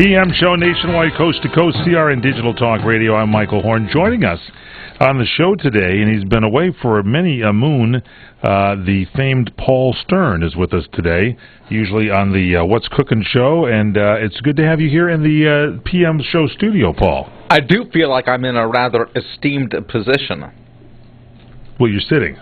PM show nationwide, coast to coast, CRN Digital Talk Radio. I'm Michael Horn. Joining us on the show today, and he's been away for many a moon, the famed Paul Stern is with us today, usually on the What's Cookin' show, and it's good to have you here in the PM show studio, Paul. I do feel like I'm in a rather esteemed position. Well, you're sitting.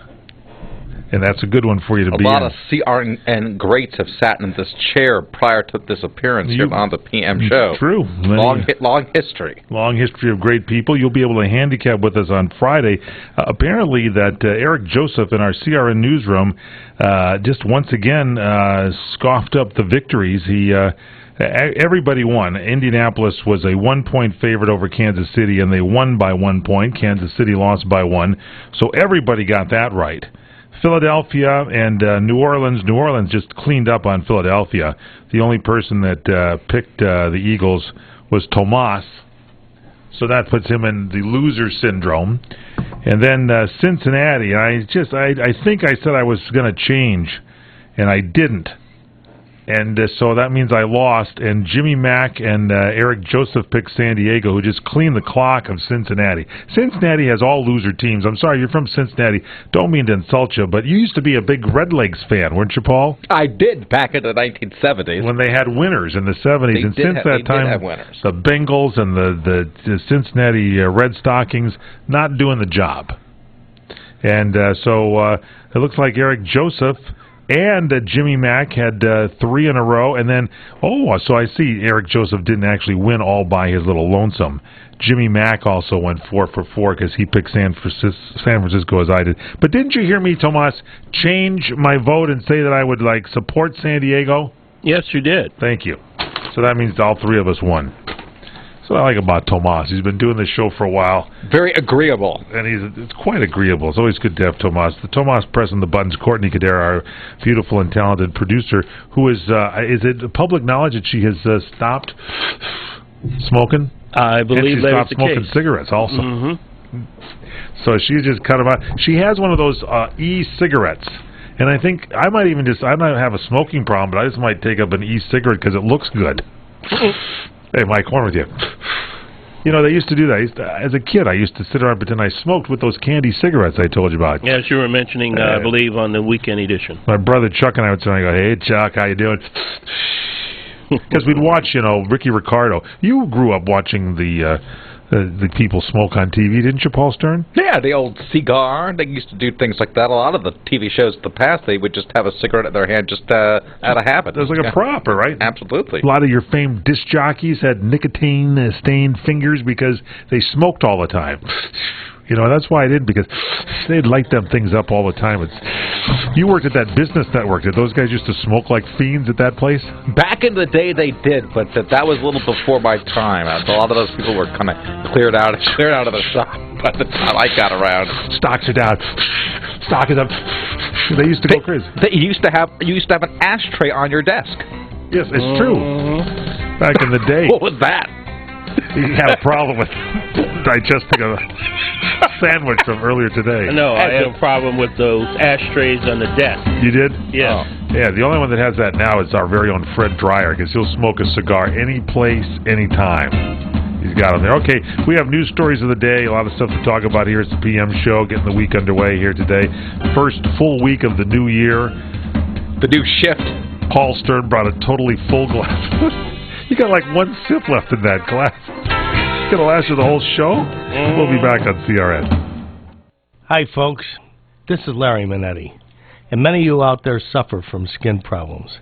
And that's a good one for you to be in. A lot of CRN greats have sat in this chair prior to this appearance here on the PM show. True. Long history. Long history of great people. You'll be able to handicap with us on Friday. Apparently that Eric Joseph in our CRN newsroom just once again scoffed up the victories. Everybody won. Indianapolis was a 1-point favorite over Kansas City, and they won by 1 point. Kansas City lost by 1. So everybody got that right. Philadelphia and New Orleans just cleaned up on Philadelphia. The only person that picked the Eagles was Tomas, so that puts him in the loser syndrome. And then Cincinnati, I think I said I was going to change, and I didn't. And so that means I lost, and Jimmy Mack and Eric Joseph picked San Diego, who just cleaned the clock of Cincinnati. Cincinnati has all loser teams. I'm sorry, you're from Cincinnati. Don't mean to insult you, but you used to be a big Redlegs fan, weren't you, Paul? I did, back in the 1970s. When they had winners in the 70s. And since that time, the Bengals and the Cincinnati Red Stockings not doing the job. And so it looks like Eric Joseph and Jimmy Mack had 3 in a row, and then, so I see Eric Joseph didn't actually win all by his little lonesome. Jimmy Mack also went 4 for 4 because he picked San Francisco as I did. But didn't you hear me, Tomas, change my vote and say that I would support San Diego? Yes, you did. Thank you. So that means all 3 of us won. That's what I like about Tomas. He's been doing this show for a while. Very agreeable. And it's quite agreeable. It's always good to have Tomas. The Tomas pressing the buttons. Courtney Cadera, our beautiful and talented producer, who is it public knowledge that she has stopped smoking? I believe she stopped smoking cigarettes also. Mm-hmm. So she just cut them out. She has one of those e-cigarettes. And I think I might have a smoking problem, but I just might take up an e-cigarette because it looks good. Hey, Mike, Horn with you. You know, they used to do that. As a kid, I used to sit around and pretend I smoked with those candy cigarettes I told you about. Yes, you were mentioning, I believe, on the weekend edition. My brother Chuck and I would sit and I go, "Hey, Chuck, how you doing?" Because we'd watch, Ricky Ricardo. You grew up watching the people smoke on TV, didn't you, Paul Stern? Yeah, the old cigar. They used to do things like that. A lot of the TV shows in the past, they would just have a cigarette in their hand just out of habit. It was like a prop, right? Absolutely. A lot of your famed disc jockeys had nicotine-stained fingers because they smoked all the time. That's why I did, because they'd light them things up all the time. You worked at that business network. Did those guys used to smoke like fiends at that place? Back in the day, they did, but that was a little before my time. A lot of those people were kind of cleared out of the shop by the time I got around. Stocks are down. Stock is up. They used to go crazy. You used to have an ashtray on your desk. Yes, it's true. Back in the day. What was that? You had a problem with digesting a sandwich from earlier today. No, I had a problem with those ashtrays on the desk. You did? Yeah. Yeah, the only one that has that now is our very own Fred Dreyer, because he'll smoke a cigar any place, anytime. He's got them there. Okay, we have news stories of the day, a lot of stuff to talk about here. It's the PM show, getting the week underway here today. First full week of the new year. The new shift. Paul Stern brought a totally full glass. You got like 1 sip left in that glass. It's going to last you the whole show? We'll be back on CRN. Hi, folks. This is Larry Minetti. And many of you out there suffer from skin problems.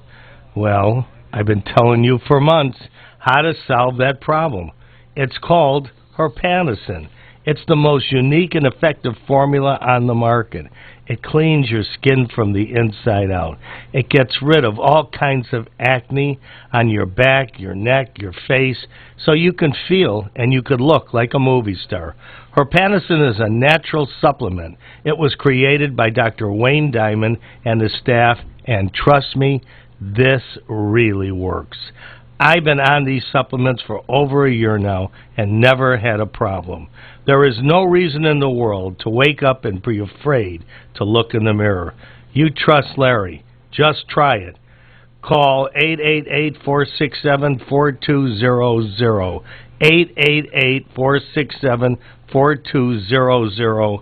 Well, I've been telling you for months how to solve that problem. It's called Herpanicin. It's the most unique and effective formula on the market. It cleans your skin from the inside out. It gets rid of all kinds of acne on your back, your neck, your face, so you can feel and you could look like a movie star. Herpanicin is a natural supplement. It was created by Dr. Wayne Diamond and his staff, and trust me, this really works. I've been on these supplements for over a year now and never had a problem. There is no reason in the world to wake up and be afraid to look in the mirror. You trust Larry. Just try it. Call 888-467-4200. 888-467-4200.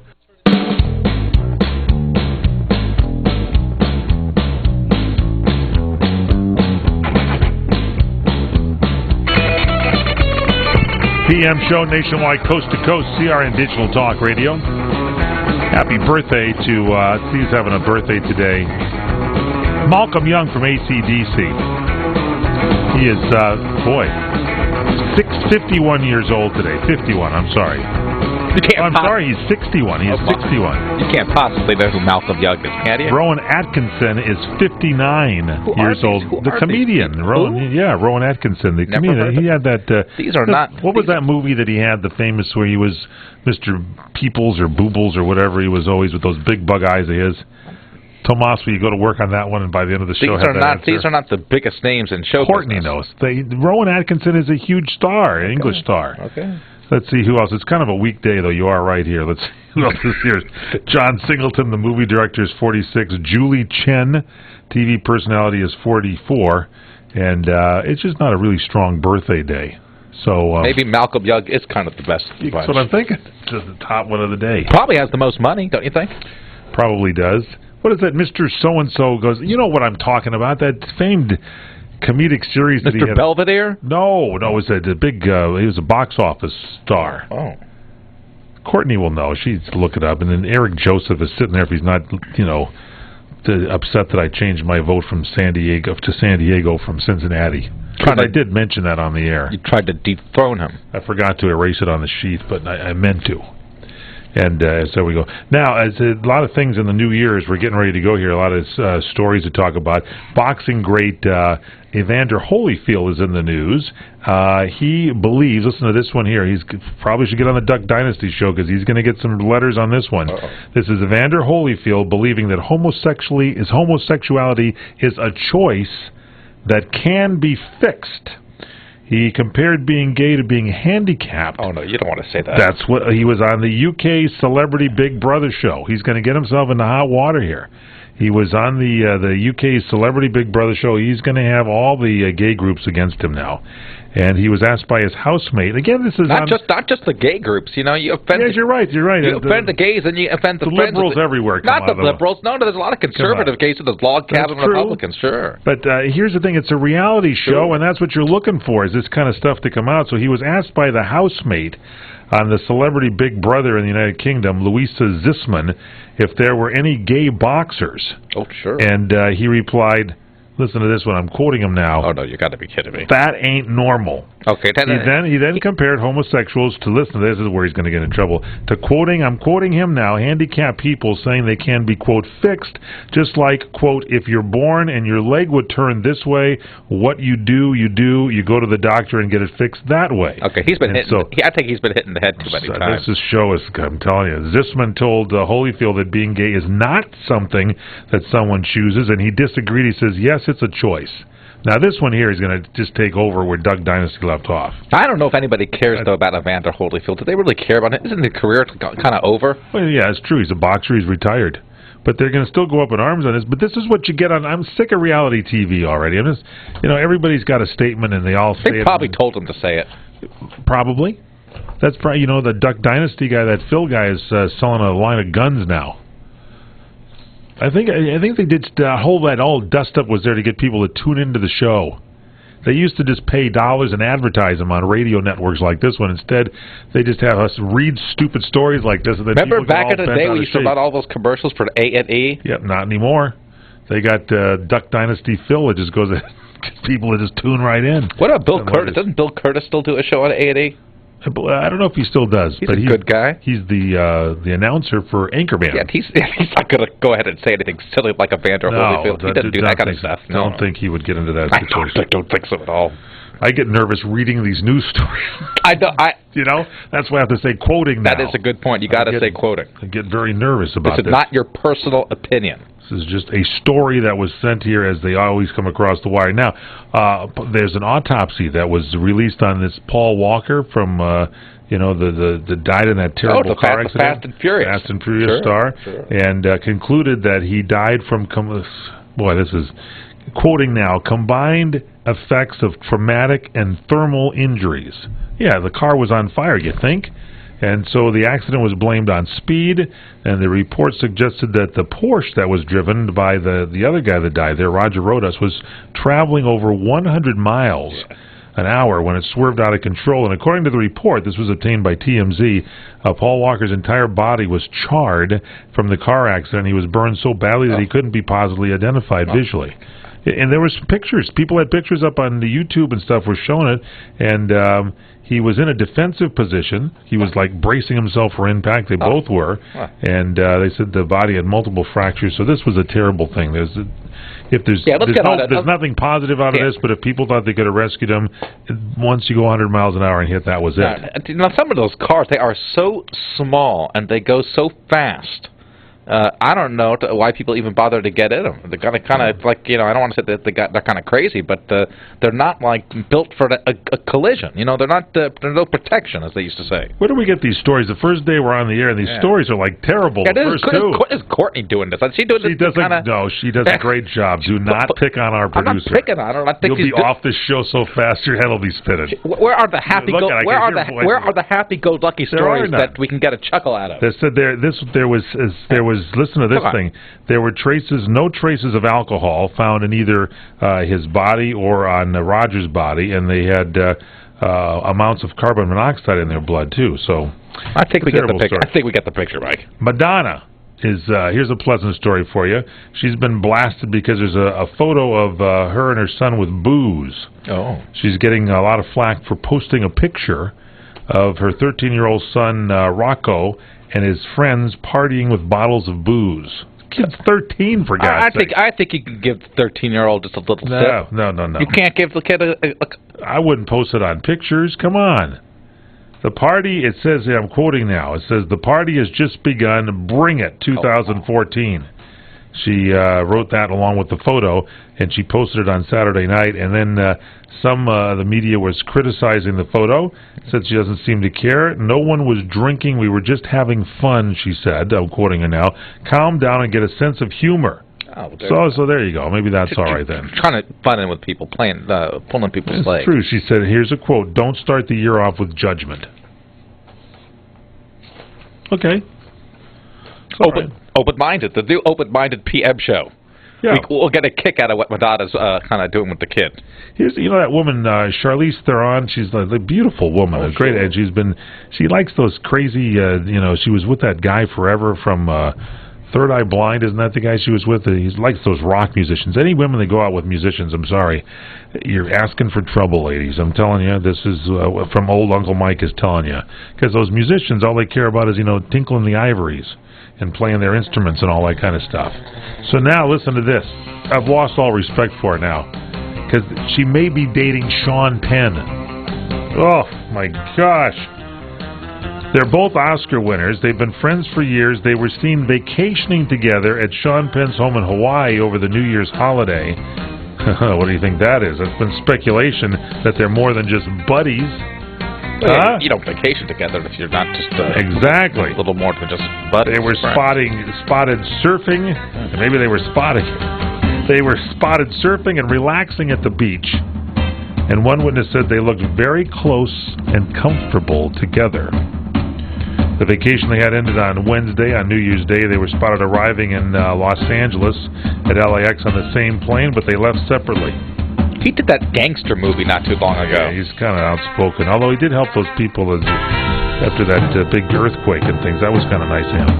PM show nationwide, coast to coast, CRN Digital Talk Radio. Happy birthday to, he's having a birthday today. Malcolm Young from AC/DC. He is, 51 years old today. 51, I'm sorry. Sorry, he's 61. He is 61. You can't possibly know who Malcolm Young is, can you? Rowan Atkinson is 59 years old. The comedian. Rowan Atkinson, the comedian. He had that... these are not... What was that movie that he had, the famous, where he was Mr. Peoples or Boobles or whatever? He was always with those big bug eyes of his. Tomas, will you go to work on that one, and by the end of the show have that answer? These are not the biggest names in show Courtney business. knows. Rowan Atkinson is a huge star, an English star. Okay. Let's see who else. It's kind of a weekday, though. You are right here. Let's see who else is here. John Singleton, the movie director, is 46. Julie Chen, TV personality, is 44. And it's just not a really strong birthday day. So maybe Malcolm Young is kind of the best. That's what I'm thinking. Just the top one of the day. Probably has the most money, don't you think? Probably does. What is that? Mr. So-and-so goes, you know what I'm talking about, that famed comedic series that he had. Mr. Belvedere? No, it was a big, he was a box office star. Oh. Courtney will know. She's look it up. And then Eric Joseph is sitting there if he's not, upset that I changed my vote from San Diego from Cincinnati. Because I did mention that on the air. You tried to dethrone him. I forgot to erase it on the sheet, but I meant to. And so we go. Now, as a lot of things in the new year, as we're getting ready to go here, a lot of stories to talk about. Boxing great Evander Holyfield is in the news. He believes, listen to this one here, he's probably should get on the Duck Dynasty show because he's going to get some letters on this one. This is Evander Holyfield believing that homosexuality is a choice that can be fixed. He compared being gay to being handicapped. Oh, no, you don't want to say that. That's what he was on the UK Celebrity Big Brother show. He's going to get himself into hot water here. He was on the UK Celebrity Big Brother show. He's going to have all the gay groups against him now. And he was asked by his housemate. Again, this is not just the gay groups. You offend. Yes, you're right. You're right. You offend the gays and you offend the liberals everywhere. Not the liberals. No, there's a lot of conservative gays. There's log cabin Republicans. Sure. But here's the thing: it's a reality show, and that's what you're looking for—is this kind of stuff to come out. So he was asked by the housemate on the Celebrity Big Brother in the United Kingdom, Louisa Zisman, if there were any gay boxers. Oh, sure. And he replied, listen to this one, I'm quoting him now. Oh, no, you got to be kidding me. That ain't normal. Okay. He then compared homosexuals to, listen to this is where he's going to get in trouble, to I'm quoting him now, handicapped people saying they can be, quote, fixed, just like, quote, if you're born and your leg would turn this way, what you do, you go to the doctor and get it fixed that way. Okay, he's been hitting, I think he's been hitting the head too many times. This show is, I'm telling you, Zisman told Holyfield that being gay is not something that someone chooses, and he disagreed. He says, yes, it's a choice. Now, this one here is going to just take over where Duck Dynasty left off. I don't know if anybody cares, though, about Evander Holyfield. Do they really care about it? Isn't his career kind of over? Well, yeah, it's true. He's a boxer. He's retired. But they're going to still go up in arms on this. But this is what you get on... I'm sick of reality TV already. I'm just... everybody's got a statement, and they all say it. They probably told him to say it. Probably. That's probably... the Duck Dynasty guy, that Phil guy, is selling a line of guns now. I think they did hold that all dust up was there to get people to tune into the show. They used to just pay dollars and advertise them on radio networks like this one. Instead, they just have us read stupid stories like this. And then remember back in the day we used to run all those commercials for A&E? Yep, not anymore. They got Duck Dynasty Phil that just goes people to just tune right in. What about Bill Curtis? Doesn't Bill Curtis still do a show on A&E? I don't know if he still does. He's a good guy. He's the announcer for Anchorman. Yeah, he's not going to go ahead and say anything silly like Evander Holyfield. He doesn't do that kind of stuff. I don't think he would get into that situation. I don't think so at all. I get nervous reading these news stories. That's why I have to say quoting now. That is a good point. You got to say quoting. I get very nervous about this. This is not your personal opinion. This is just a story that was sent here as they always come across the wire. Now, there's an autopsy that was released on this Paul Walker from, the died in that terrible car accident. Fast and Furious. Fast and Furious star. Sure. And concluded that he died from, quoting now, combined effects of traumatic and thermal injuries. Yeah, the car was on fire, you think? And so the accident was blamed on speed, and the report suggested that the Porsche that was driven by the other guy that died there, Roger Rodas, was traveling over 100 miles an hour when it swerved out of control. And according to the report, this was obtained by TMZ, Paul Walker's entire body was charred from the car accident. He was burned so badly that he couldn't be positively identified visually. And there was pictures. People had pictures up on the YouTube and stuff were showing it. And he was in a defensive position. He was like bracing himself for impact. They both were. And they said the body had multiple fractures. So this was a terrible thing. There's nothing positive out of this, but if people thought they could have rescued him, once you go 100 miles an hour and hit, that was it. You know, some of those cars, they are so small and they go so fast. I don't know why people even bother to get in them. They're kind of like, you know, I don't want to say that they're kind of crazy, but they're not like built for a collision. You know, there's no protection, as they used to say. Where do we get these stories? The first day we're on the air, and these stories are like terrible. Yeah, is Courtney doing this? Is she doing this? No, she does a great job. Do not pick on our producer. I'm not picking on her. I think you'll be off this show so fast your head will be spinning. Where are the happy-go-lucky stories that we can get a chuckle out of? They said there was listen to this thing. There were no traces of alcohol found in either his body or on Roger's body, and they had amounts of carbon monoxide in their blood too. So I think we get the picture. I think we get the picture, Mike. Madonna is here's a pleasant story for you. She's been blasted because there's a photo of her and her son with booze. Oh. She's getting a lot of flack for posting a picture of her 13-year-old son Rocco and his friends partying with bottles of booze. Kid's 13, for God's sake. I think you can give the 13-year-old just a little sip. No. You can't give the kid I wouldn't post it on pictures. Come on. The party, it says, I'm quoting now, it says, the party has just begun. Bring it, 2014. She wrote that along with the photo, and she posted it on Saturday night, and then the media was criticizing the photo, said she doesn't seem to care. No one was drinking. We were just having fun, she said. I'm quoting her now. Calm down and get a sense of humor. So there you go. Maybe that's all right then. Trying to fun in with people, pulling people's legs. It's true. She said, here's a quote, don't start the year off with judgment. Okay. Open-minded, the new open-minded PM show. Yeah. We'll get a kick out of what Madonna's kind of doing with the kid. Here's, you know, that woman, Charlize Theron. she's a beautiful woman, and she likes those crazy, she was with that guy forever from Third Eye Blind, isn't that the guy she was with? He likes those rock musicians. Any women that go out with musicians, I'm sorry, you're asking for trouble, ladies. I'm telling you, this is from old Uncle Mike is telling you. Because those musicians, all they care about is, tinkling the ivories and playing their instruments and all that kind of stuff. So now, listen to this. I've lost all respect for her now. Because she may be dating Sean Penn. Oh, my gosh. They're both Oscar winners. They've been friends for years. They were seen vacationing together at Sean Penn's home in Hawaii over the New Year's holiday. What do you think that is? There's been speculation that they're more than just buddies. You don't vacation together if you're not just exactly a little more than just buddies. They were spotted surfing, and maybe they were spotted surfing and relaxing at the beach. And one witness said they looked very close and comfortable together. The vacation they had ended on Wednesday. On New Year's Day, they were spotted arriving in Los Angeles at LAX on the same plane, but they left separately. He did that gangster movie not too long ago. Yeah, he's kind of outspoken, although he did help those people after that big earthquake and things. That was kind of nice of him.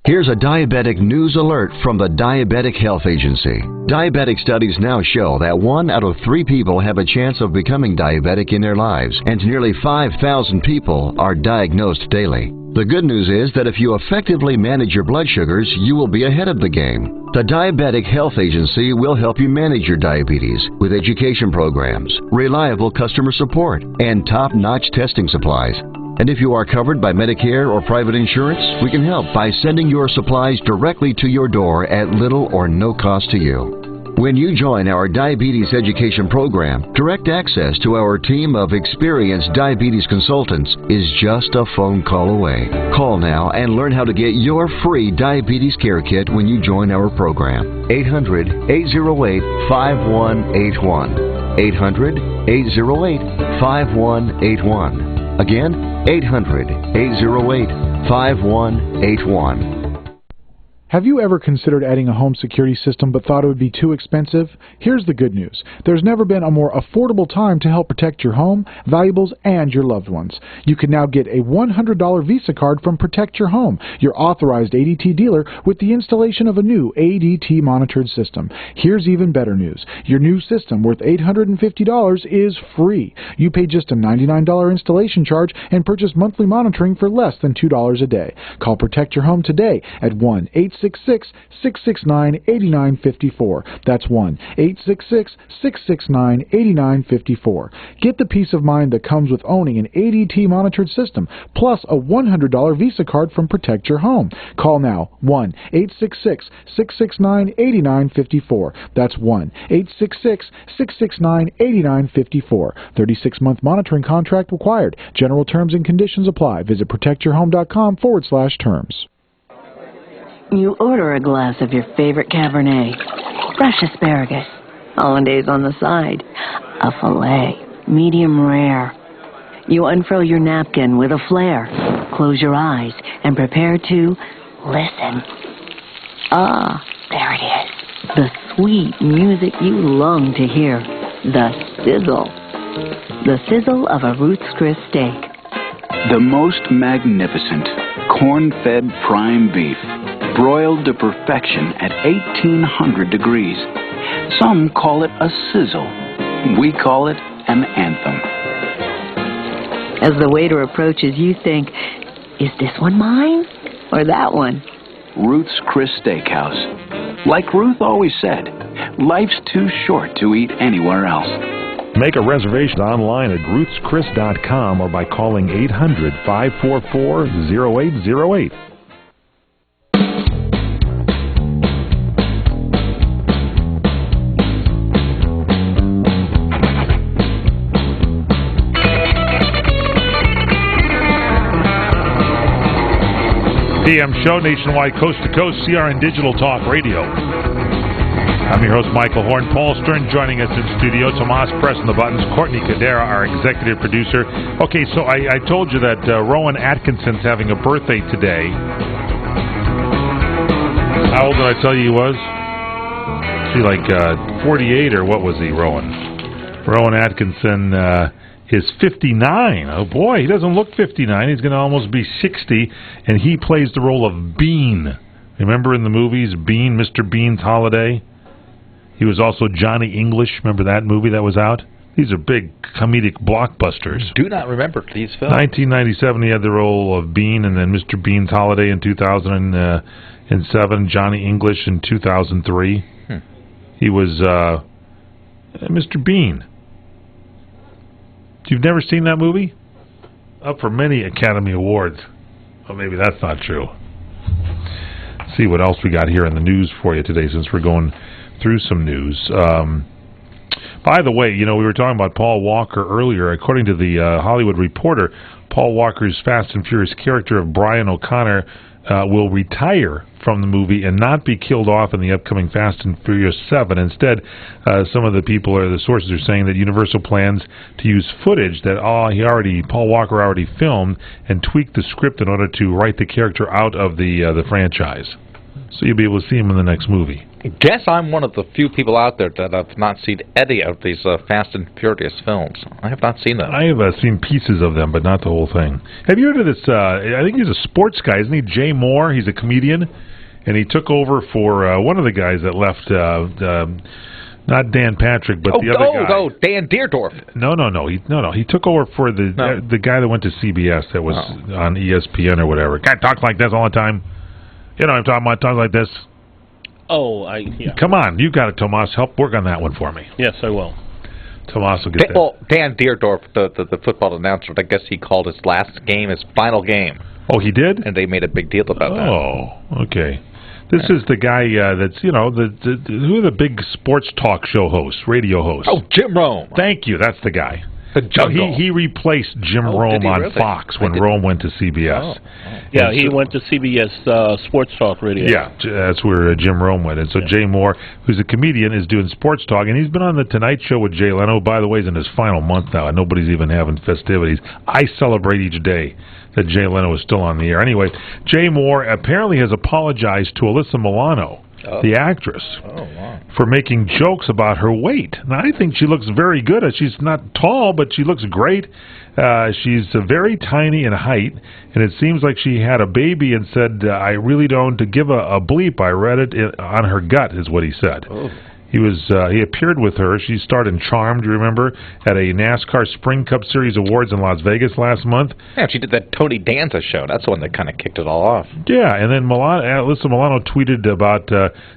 Here's a diabetic news alert from the Diabetic Health Agency. Diabetic studies now show that 1 out of 3 people have a chance of becoming diabetic in their lives, and nearly 5,000 people are diagnosed daily. The good news is that if you effectively manage your blood sugars, you will be ahead of the game. The Diabetic Health Agency will help you manage your diabetes with education programs, reliable customer support, and top-notch testing supplies. And if you are covered by Medicare or private insurance, we can help by sending your supplies directly to your door at little or no cost to you. When you join our diabetes education program, direct access to our team of experienced diabetes consultants is just a phone call away. Call now and learn how to get your free diabetes care kit when you join our program. 800-808-5181. 800-808-5181. Again, 800-808-5181. Have you ever considered adding a home security system but thought it would be too expensive? Here's the good news. There's never been a more affordable time to help protect your home, valuables, and your loved ones. You can now get a $100 Visa card from Protect Your Home, your authorized ADT dealer, with the installation of a new ADT monitored system. Here's even better news. Your new system, worth $850, is free. You pay just a $99 installation charge and purchase monthly monitoring for less than $2 a day. Call Protect Your Home today at 1-866-669-8954. That's 1-866-669-8954. Get the peace of mind that comes with owning an ADT monitored system, plus a $100 Visa card from Protect Your Home. Call now, 1-866-669-8954. That's 1-866-669-8954. 36-month monitoring contract required. General terms and conditions apply. Visit protectyourhome.com/terms. You order a glass of your favorite Cabernet, fresh asparagus, hollandaise on the side, a filet, medium rare. You unfurl your napkin with a flair, close your eyes, and prepare to listen. Ah, there it is. The sweet music you long to hear. The sizzle. The sizzle of a Ruth's Chris steak. The most magnificent corn-fed prime beef, broiled to perfection at 1800 degrees. Some call it a sizzle. We call it an anthem. As the waiter approaches, you think, is this one mine or that one? Ruth's Chris Steakhouse. Like Ruth always said, life's too short to eat anywhere else. Make a reservation online at ruthschris.com or by calling 800-544-0808. PM show nationwide, coast to coast, CRN Digital Talk Radio. I'm your host, Michael Horn. Paul Stern joining us in studio. Tomas pressing the buttons. Courtney Cadera, our executive producer. Okay, so I told you that Rowan Atkinson's having a birthday today. How old did I tell you he was? Is he like 48 or what was he, Rowan? Rowan Atkinson is 59. Oh boy, he doesn't look 59. He's going to almost be 60, and he plays the role of Bean. Remember in the movies, Bean, Mr. Bean's Holiday? He was also Johnny English. Remember that movie that was out? These are big comedic blockbusters. Do not remember these films. 1997, he had the role of Bean, and then Mr. Bean's Holiday in 2007, Johnny English in 2003. He was Mr. Bean. You've never seen that movie? Up for many Academy Awards. Well, maybe that's not true. Let's see what else we got here in the news for you today, since we're going through some news. By the way, we were talking about Paul Walker earlier. According to the Hollywood Reporter, Paul Walker's Fast and Furious character of Brian O'Connor will retire from the movie and not be killed off in the upcoming Fast and Furious 7. Instead, some of the people or the sources are saying that Universal plans to use footage that Paul Walker already filmed and tweak the script in order to write the character out of the franchise. So you'll be able to see him in the next movie. Guess I'm one of the few people out there that have not seen any of these Fast and Furious films. I have not seen them. I have seen pieces of them, but not the whole thing. Have you heard of this? I think he's a sports guy, isn't he? Jay Moore. He's a comedian, and he took over for one of the guys that left. Not Dan Patrick, but the other guy. Oh, Dan Deerdorf. No. He took over for the guy that went to CBS that was on ESPN or whatever. Guy talks like this all the time. You know what I'm talking about? Talk like this. Oh, yeah. Come on, you got it, Tomas. Help work on that one for me. Yes, I will. Tomas will get that. Well, Dan Deerdorf, the football announcer, I guess he called his last game his final game. Oh, he did? And they made a big deal about that. Oh, okay. This is the guy that's, who are the big sports talk show hosts, radio hosts? Oh, Jim Rome. Thank you. That's the guy. The Jungle. He replaced Jim Rome on really? Fox when Rome went to CBS. Oh. Yeah, he went to CBS Sports Talk Radio. Yeah, that's where Jim Rome went. And so Jay Moore, who's a comedian, is doing sports talk, and he's been on The Tonight Show with Jay Leno. By the way, he's in his final month now, and nobody's even having festivities. I celebrate each day that Jay Leno is still on the air. Anyway, Jay Moore apparently has apologized to Alyssa Milano, the actress, for making jokes about her weight. Now, I think she looks very good. She's not tall, but she looks great. She's very tiny in height, and it seems like she had a baby and said, I really don't give a bleep. I read it on her gut, is what he said. Oh. He appeared with her. She starred in Charmed, you remember, at a NASCAR Spring Cup Series Awards in Las Vegas last month. Yeah, she did that Tony Danza show. That's the one that kind of kicked it all off. Yeah, and then Alyssa Milano tweeted about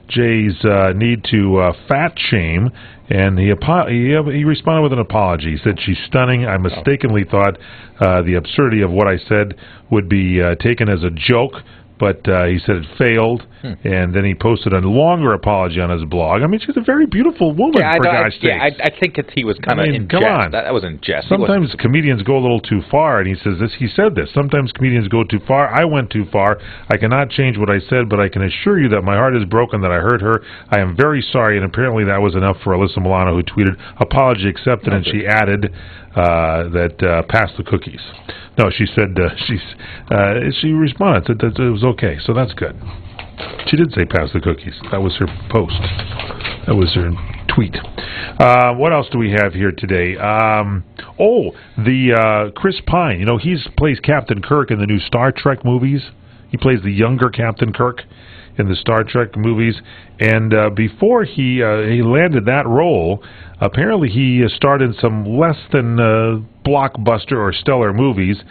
Jay's need to fat shame, and he responded with an apology. He said, she's stunning. I mistakenly thought the absurdity of what I said would be taken as a joke. But he said it failed, and then he posted a longer apology on his blog. I mean, she's a very beautiful woman, for God's sake. Yeah, I think he was kind of in come jest. on. That was in jest. Sometimes comedians go a little too far, and he said this. Sometimes comedians go too far. I went too far. I cannot change what I said, but I can assure you that my heart is broken, that I hurt her. I am very sorry, and apparently that was enough for Alyssa Milano, who tweeted, apology accepted, and she added that pass the cookies. No, she said she responded that it was okay, so that's good. She did say pass the cookies. That was her post. That was her tweet. What else do we have here today? Chris Pine. He plays Captain Kirk in the new Star Trek movies. He plays the younger Captain Kirk in the Star Trek movies, and before he landed that role, apparently he starred in some less than blockbuster or stellar movies.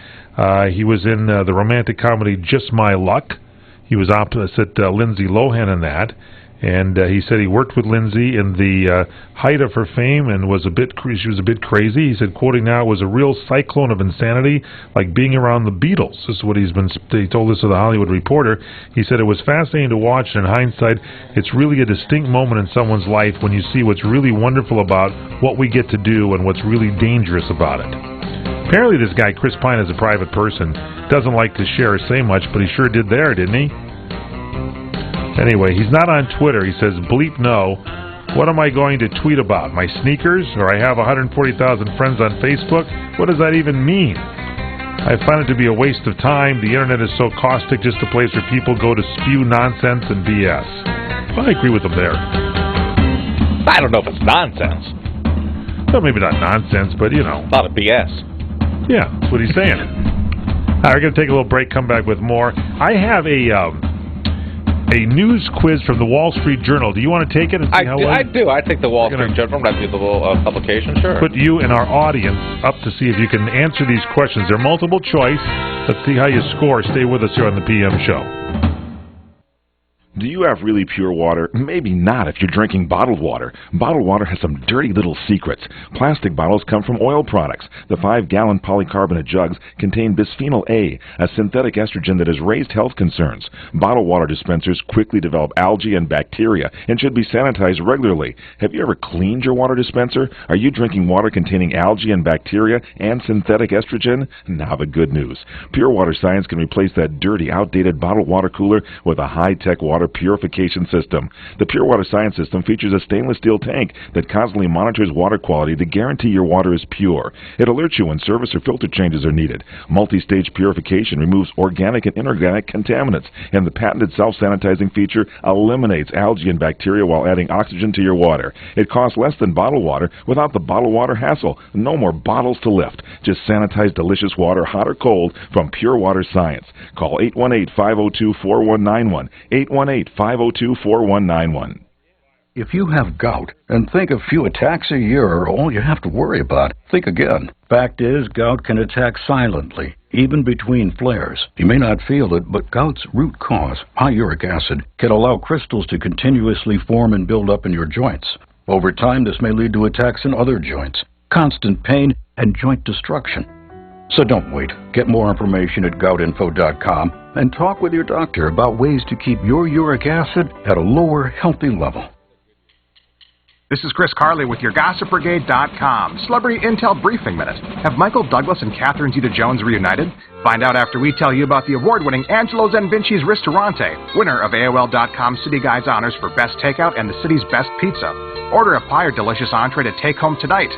He was in the romantic comedy Just My Luck. He was opposite Lindsay Lohan in that, and he said he worked with Lindsay in the height of her fame and she was a bit crazy. He said, quoting now, it was a real cyclone of insanity, like being around the Beatles. This is what he told this to the Hollywood Reporter. He said, it was fascinating to watch, and in hindsight, it's really a distinct moment in someone's life when you see what's really wonderful about what we get to do and what's really dangerous about it. Apparently this guy, Chris Pine, is a private person. Doesn't like to share or say much, but he sure did there, didn't he? Anyway, he's not on Twitter. He says, bleep no. What am I going to tweet about? My sneakers? Or I have 140,000 friends on Facebook? What does that even mean? I find it to be a waste of time. The internet is so caustic, just a place where people go to spew nonsense and BS. Well, I agree with him there. I don't know if it's nonsense. Well, maybe not nonsense, but, A lot of BS. Yeah, that's what he's saying. All right, we're going to take a little break, come back with more. I have a news quiz from the Wall Street Journal. Do you want to take it and see how well? I do. I think the Wall Street Journal. I'm going to do the little publication, sure. Put you and our audience up to see if you can answer these questions. They're multiple choice. Let's see how you score. Stay with us here on the PM Show. Do you have really pure water? Maybe not if you're drinking bottled water. Bottled water has some dirty little secrets. Plastic bottles come from oil products. The 5-gallon polycarbonate jugs contain bisphenol A, a synthetic estrogen that has raised health concerns. Bottled water dispensers quickly develop algae and bacteria and should be sanitized regularly. Have you ever cleaned your water dispenser? Are you drinking water containing algae and bacteria and synthetic estrogen? Now the good news. Pure Water Science can replace that dirty, outdated bottled water cooler with a high-tech water purification system. The Pure Water Science system features a stainless steel tank that constantly monitors water quality to guarantee your water is pure. It alerts you when service or filter changes are needed. Multi-stage purification removes organic and inorganic contaminants, and the patented self-sanitizing feature eliminates algae and bacteria while adding oxygen to your water. It costs less than bottled water without the bottled water hassle. No more bottles to lift. Just sanitized delicious water, hot or cold, from Pure Water Science. Call 818-502-4191. 818-502-4191. If you have gout and think a few attacks a year are all you have to worry about, think again. Fact is, gout can attack silently, even between flares. You may not feel it, but gout's root cause, high uric acid, can allow crystals to continuously form and build up in your joints. Over time, this may lead to attacks in other joints, constant pain, and joint destruction. So don't wait. Get more information at goutinfo.com and talk with your doctor about ways to keep your uric acid at a lower, healthy level. This is Chris Carley with your GossipBrigade.com Celebrity Intel Briefing Minute. Have Michael Douglas and Catherine Zeta-Jones reunited? Find out after we tell you about the award-winning Angelo Zanvinci's Ristorante, winner of AOL.com City Guide's honors for Best Takeout and the city's best pizza. Order a pie or delicious entree to take home tonight.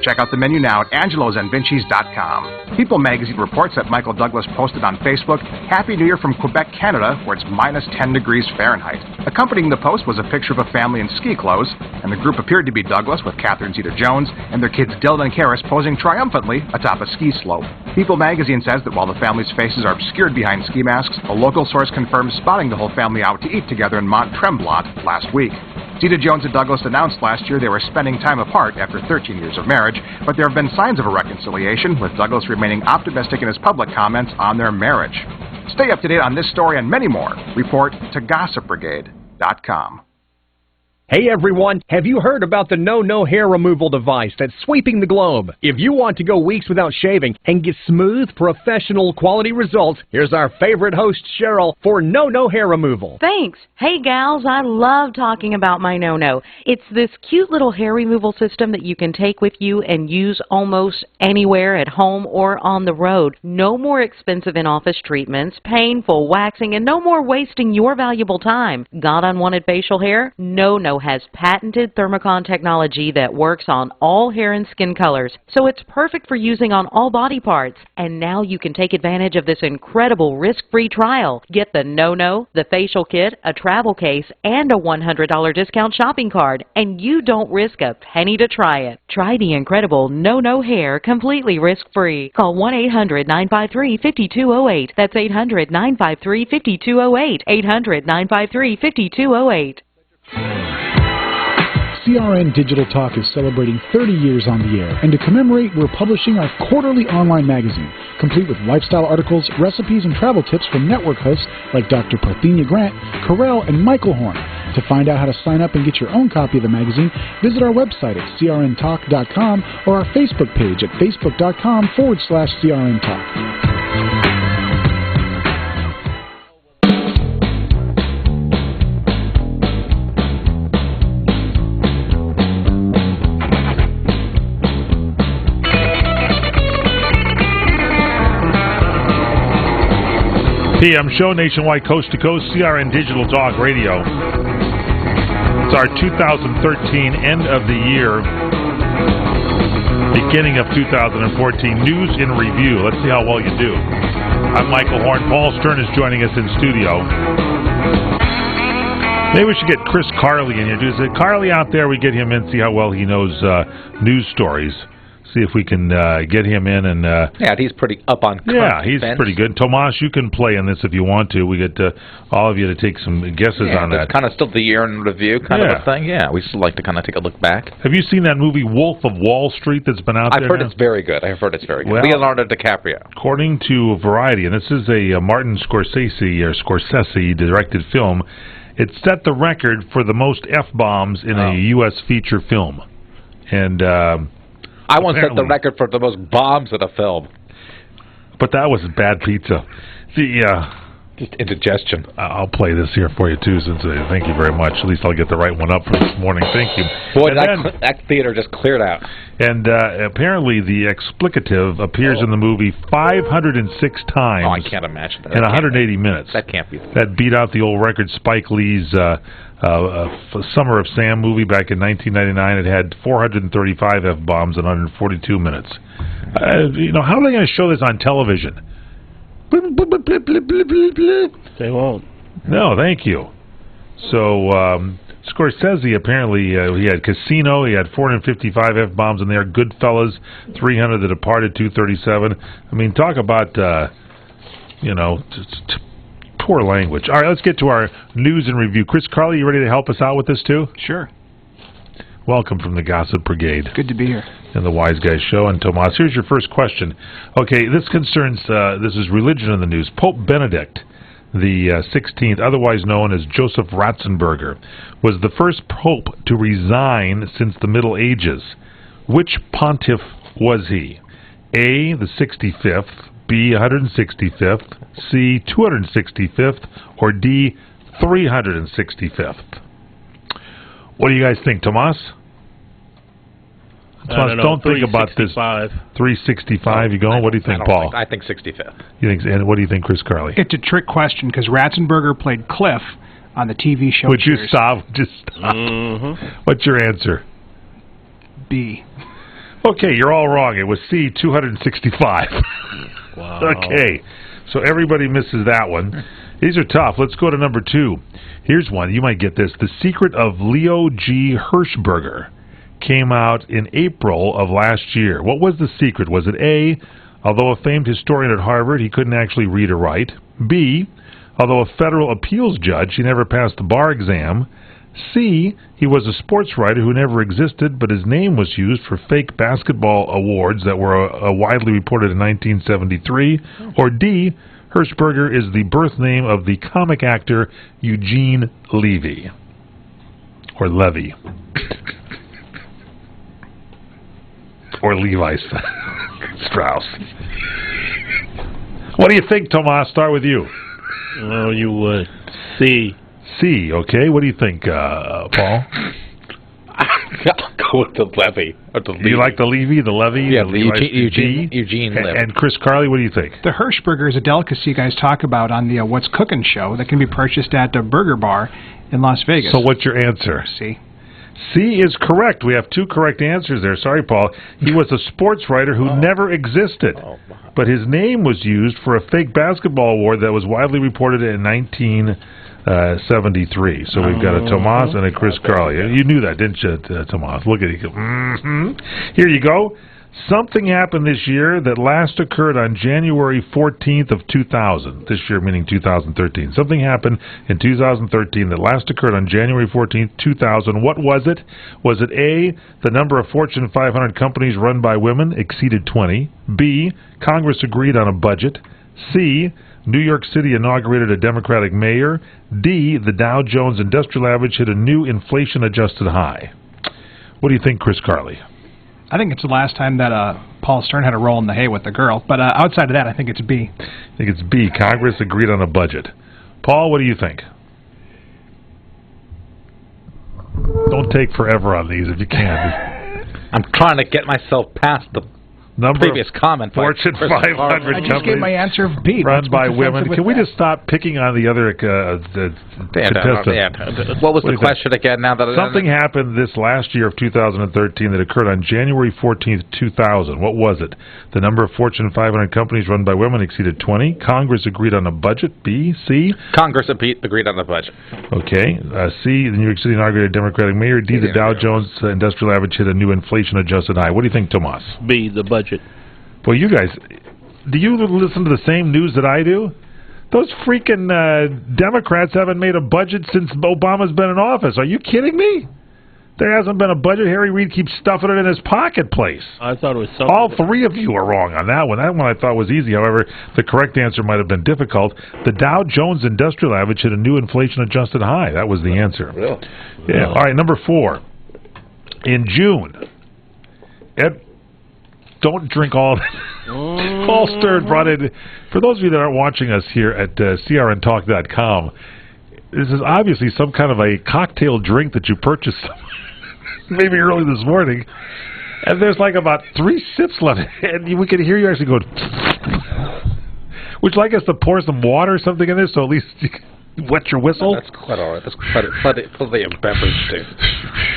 Check out the menu now at angelozandvincis.com. People magazine reports that Michael Douglas posted on Facebook, Happy New Year from Quebec, Canada, where it's minus 10 degrees Fahrenheit. Accompanying the post was a picture of a family in ski clothes, and the group appeared to be Douglas with Catherine Zeta-Jones and their kids Dylan and Karis posing triumphantly atop a ski slope. People magazine says that while the family's faces are obscured behind ski masks, a local source confirms spotting the whole family out to eat together in Mont Tremblant last week. Zeta-Jones and Douglas announced last year they were spending time apart after 13 years of marriage, but there have been signs of a reconciliation, with Douglas remaining optimistic in his public comments on their marriage. Stay up to date on this story and many more. Report to GossipBrigade.com. Hey everyone, have you heard about the No hair removal device that's sweeping the globe? If you want to go weeks without shaving and get smooth, professional quality results, here's our favorite host Cheryl for No hair removal. Thanks. Hey gals, I love talking about my No. It's this cute little hair removal system that you can take with you and use almost anywhere at home or on the road. No more expensive in-office treatments, painful waxing, and no more wasting your valuable time. Got unwanted facial hair? No has patented thermocon technology that works on all hair and skin colors, so it's perfect for using on all body parts. And now you can take advantage of this incredible risk-free trial. Get the No, the facial kit, a travel case, and a $100 discount shopping card, and you don't risk a penny to try it. Try the incredible No hair completely risk-free. Call 1-800-953-5208. That's 800-953-5208. 800-953-5208. CRN Digital Talk is celebrating 30 years on the air, and to commemorate, we're publishing our quarterly online magazine, complete with lifestyle articles, recipes, and travel tips from network hosts like Dr. Parthenia Grant, Carell, and Michael Horn. To find out how to sign up and get your own copy of the magazine, visit our website at crntalk.com or our Facebook page at facebook.com/CRNTalk. PM show nationwide, coast to coast, CRN Digital Talk Radio. It's our 2013 end of the year, beginning of 2014 news in review. Let's see how well you do. I'm Michael Horn. Paul Stern is joining us in studio. Maybe we should get Chris Carley in here. Is it Carley out there? We get him in, see how well he knows news stories. See if we can get him in and yeah, he's pretty up on he's pretty good. Tomas, you can play in this if you want to. We get all of you to take some guesses on that. It's kind of still the year in review kind of a thing. Yeah, we still like to kind of take a look back. Have you seen that movie Wolf of Wall Street that's been out there? I've heard it's very good. Well, Leonardo DiCaprio. According to Variety, and this is a Martin Scorsese directed film, it set the record for the most F-bombs in a U.S. feature film. And I once set the record for the most bombs in a film. But that was bad pizza. Just indigestion. I'll play this here for you, too, since thank you very much. At least I'll get the right one up for this morning. Thank you. Boy, that theater just cleared out. And apparently the explicative appears in the movie 506 times. Oh, I can't imagine that. In 180 minutes. That can't be. That beat out the old record, Spike Lee's Summer of Sam movie back in 1999. It had 435 F-bombs in 142 minutes. How are they going to show this on television? They won't. No, thank you. So, Scorsese, apparently, he had Casino, he had 455 F-bombs in there, Goodfellas, 300, The Departed, 237. I mean, talk about, poor language. All right, let's get to our news and review. Chris Carley, you ready to help us out with this, too? Sure. Welcome from the Gossip Brigade. Good to be here. And the Wise Guys Show. And Tomas, here's your first question. Okay, this concerns, this is religion in the news. Pope Benedict the 16th, otherwise known as Joseph Ratzenberger, was the first pope to resign since the Middle Ages. Which pontiff was he? A, the 65th, B, 165th, C, 265th, or D, 365th? What do you guys think, Tomas? Tomas, don't think about this. 365. You going? What do you think, Paul? I think 65th. You think? And what do you think, Chris Carley? It's a trick question because Ratzenberger played Cliff on the TV show. Would you Cheers. stop? Just stop. What's your answer? B. Okay, you're all wrong. It was C, 265. Wow. Okay, so everybody misses that one. These are tough. Let's go to number 2. Here's one. You might get this. The Secret of Leo G. Hirschberger came out in April of last year. What was the secret? Was it A, although a famed historian at Harvard, he couldn't actually read or write? B, although a federal appeals judge, he never passed the bar exam? C, he was a sports writer who never existed, but his name was used for fake basketball awards that were widely reported in 1973? Or D, Hirschberger is the birth name of the comic actor Eugene Levy. Or Levy. Or Levi Strauss. What do you think, Tomas? Start with you. Oh, you would. C. C, okay. What do you think, Paul? I'll go with the Levy. Or the Do you like the Levy, the Levy? Yeah, the Eugene Levy. And Chris Carley, what do you think? The Hirschberger is a delicacy you guys talk about on the What's Cookin' show that can be purchased at the Burger Bar in Las Vegas. So what's your answer? C. C is correct. We have 2 correct answers there. Sorry, Paul. He was a sports writer who never existed, but his name was used for a fake basketball award that was widely reported in 1973. So we've got a Tomas and a Chris Carley. You knew that, didn't you, Tomas? Look at you. Here you go. Something happened this year that last occurred on January 14th of 2000. This year meaning 2013. Something happened in 2013 that last occurred on January 14th, 2000. What was it? Was it A, the number of Fortune 500 companies run by women exceeded 20? B, Congress agreed on a budget? C, New York City inaugurated a Democratic mayor? D, the Dow Jones Industrial Average hit a new inflation-adjusted high? What do you think, Chris Carley? I think it's the last time that Paul Stern had a roll in the hay with the girl. But outside of that, I think it's B. I think it's B. Congress agreed on a budget. Paul, what do you think? Don't take forever on these if you can. I'm trying to get myself past the previous comment. Fortune 500 I just gave my answer of B. Run by women. Can we just stop picking on the other contestants? What was the question again? Now that something happened this last year of 2013 that occurred on January 14th, 2000. What was it? The number of Fortune 500 companies run by women exceeded 20. Congress agreed on a budget. B, C. Congress agreed on the budget. Okay. C. The New York City inaugurated a Democratic mayor. D. The Dow Jones Industrial Average hit a new inflation-adjusted high. What do you think, Tomas? B. The budget. Well, you guys, do you listen to the same news that I do? Those freaking Democrats haven't made a budget since Obama's been in office. Are you kidding me? There hasn't been a budget. Harry Reid keeps stuffing it in his pocket place. I thought it was something. All 3 of you are wrong on that one. That one I thought was easy. However, the correct answer might have been difficult. The Dow Jones Industrial Average hit a new inflation-adjusted high. That was the answer. Really? Yeah. All right, number 4. In June, don't drink all. Paul Stern brought in, for those of you that aren't watching us here at crntalk.com, this is obviously some kind of a cocktail drink that you purchased maybe early this morning, and there's like about 3 sips left, and we can hear you actually go, would you like us to pour some water or something in this so at least you can wet your whistle? That's quite all right. That's plenty of beverage too.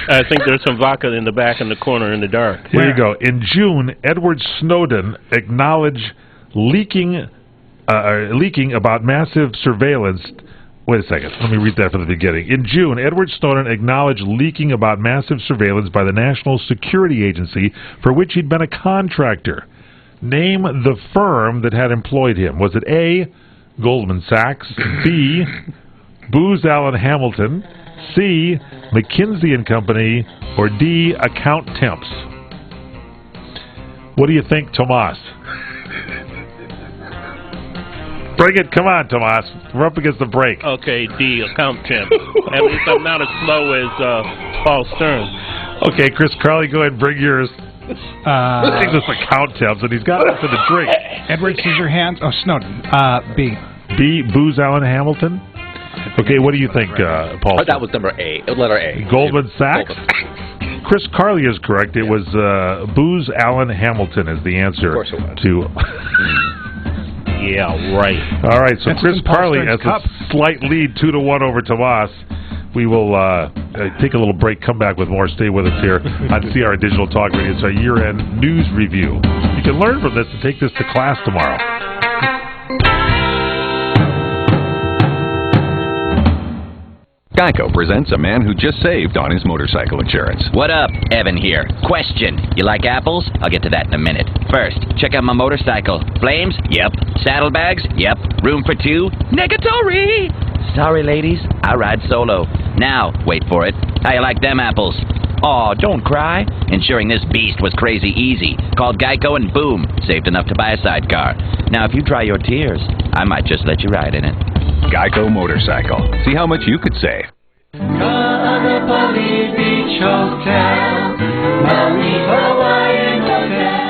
I think there's some vodka in the back in the corner in the dark. Here you go. In June, Edward Snowden acknowledged leaking about massive surveillance. Wait a second. Let me read that from the beginning. In June, Edward Snowden acknowledged leaking about massive surveillance by the National Security Agency for which he'd been a contractor. Name the firm that had employed him. Was it A, Goldman Sachs, B, Booz Allen Hamilton, C, McKinsey & Company, or D, Account Temps? What do you think, Tomas? Bring it. Come on, Tomas. We're up against the break. Okay, D, Account Temp. At least I'm not as slow as Paul Stern. Okay, Chris Carley, go ahead and bring yours. These are account tabs, and he's got it for the drink. Edward Scissorhands. Oh, Snowden. B. B. Booz Allen Hamilton. Okay, what do you think, Paul? Oh, that was number A. Letter A. Goldman Sachs. Chris Carley is correct. It was Booz Allen Hamilton is the answer. Of course it was. To. Yeah, right. All right, so That's Chris in Paul Carley Stern's has cup. a slight lead, 2-1 over Tomas. We will take a little break, come back with more. Stay with us here on CR Digital Talk Radio. It's our year-end news review. You can learn from this and take this to class tomorrow. Geico presents a man who just saved on his motorcycle insurance. What up? Evan here. Question. You like apples? I'll get to that in a minute. First, check out my motorcycle. Flames? Yep. Saddlebags? Yep. Room for two? Negatory! Sorry, ladies. I ride solo. Now, wait for it. How you like them apples? Aw, don't cry. Insuring this beast was crazy easy. Called Geico and boom, saved enough to buy a sidecar. Now, if you dry your tears, I might just let you ride in it. Geico Motorcycle. See how much you could save.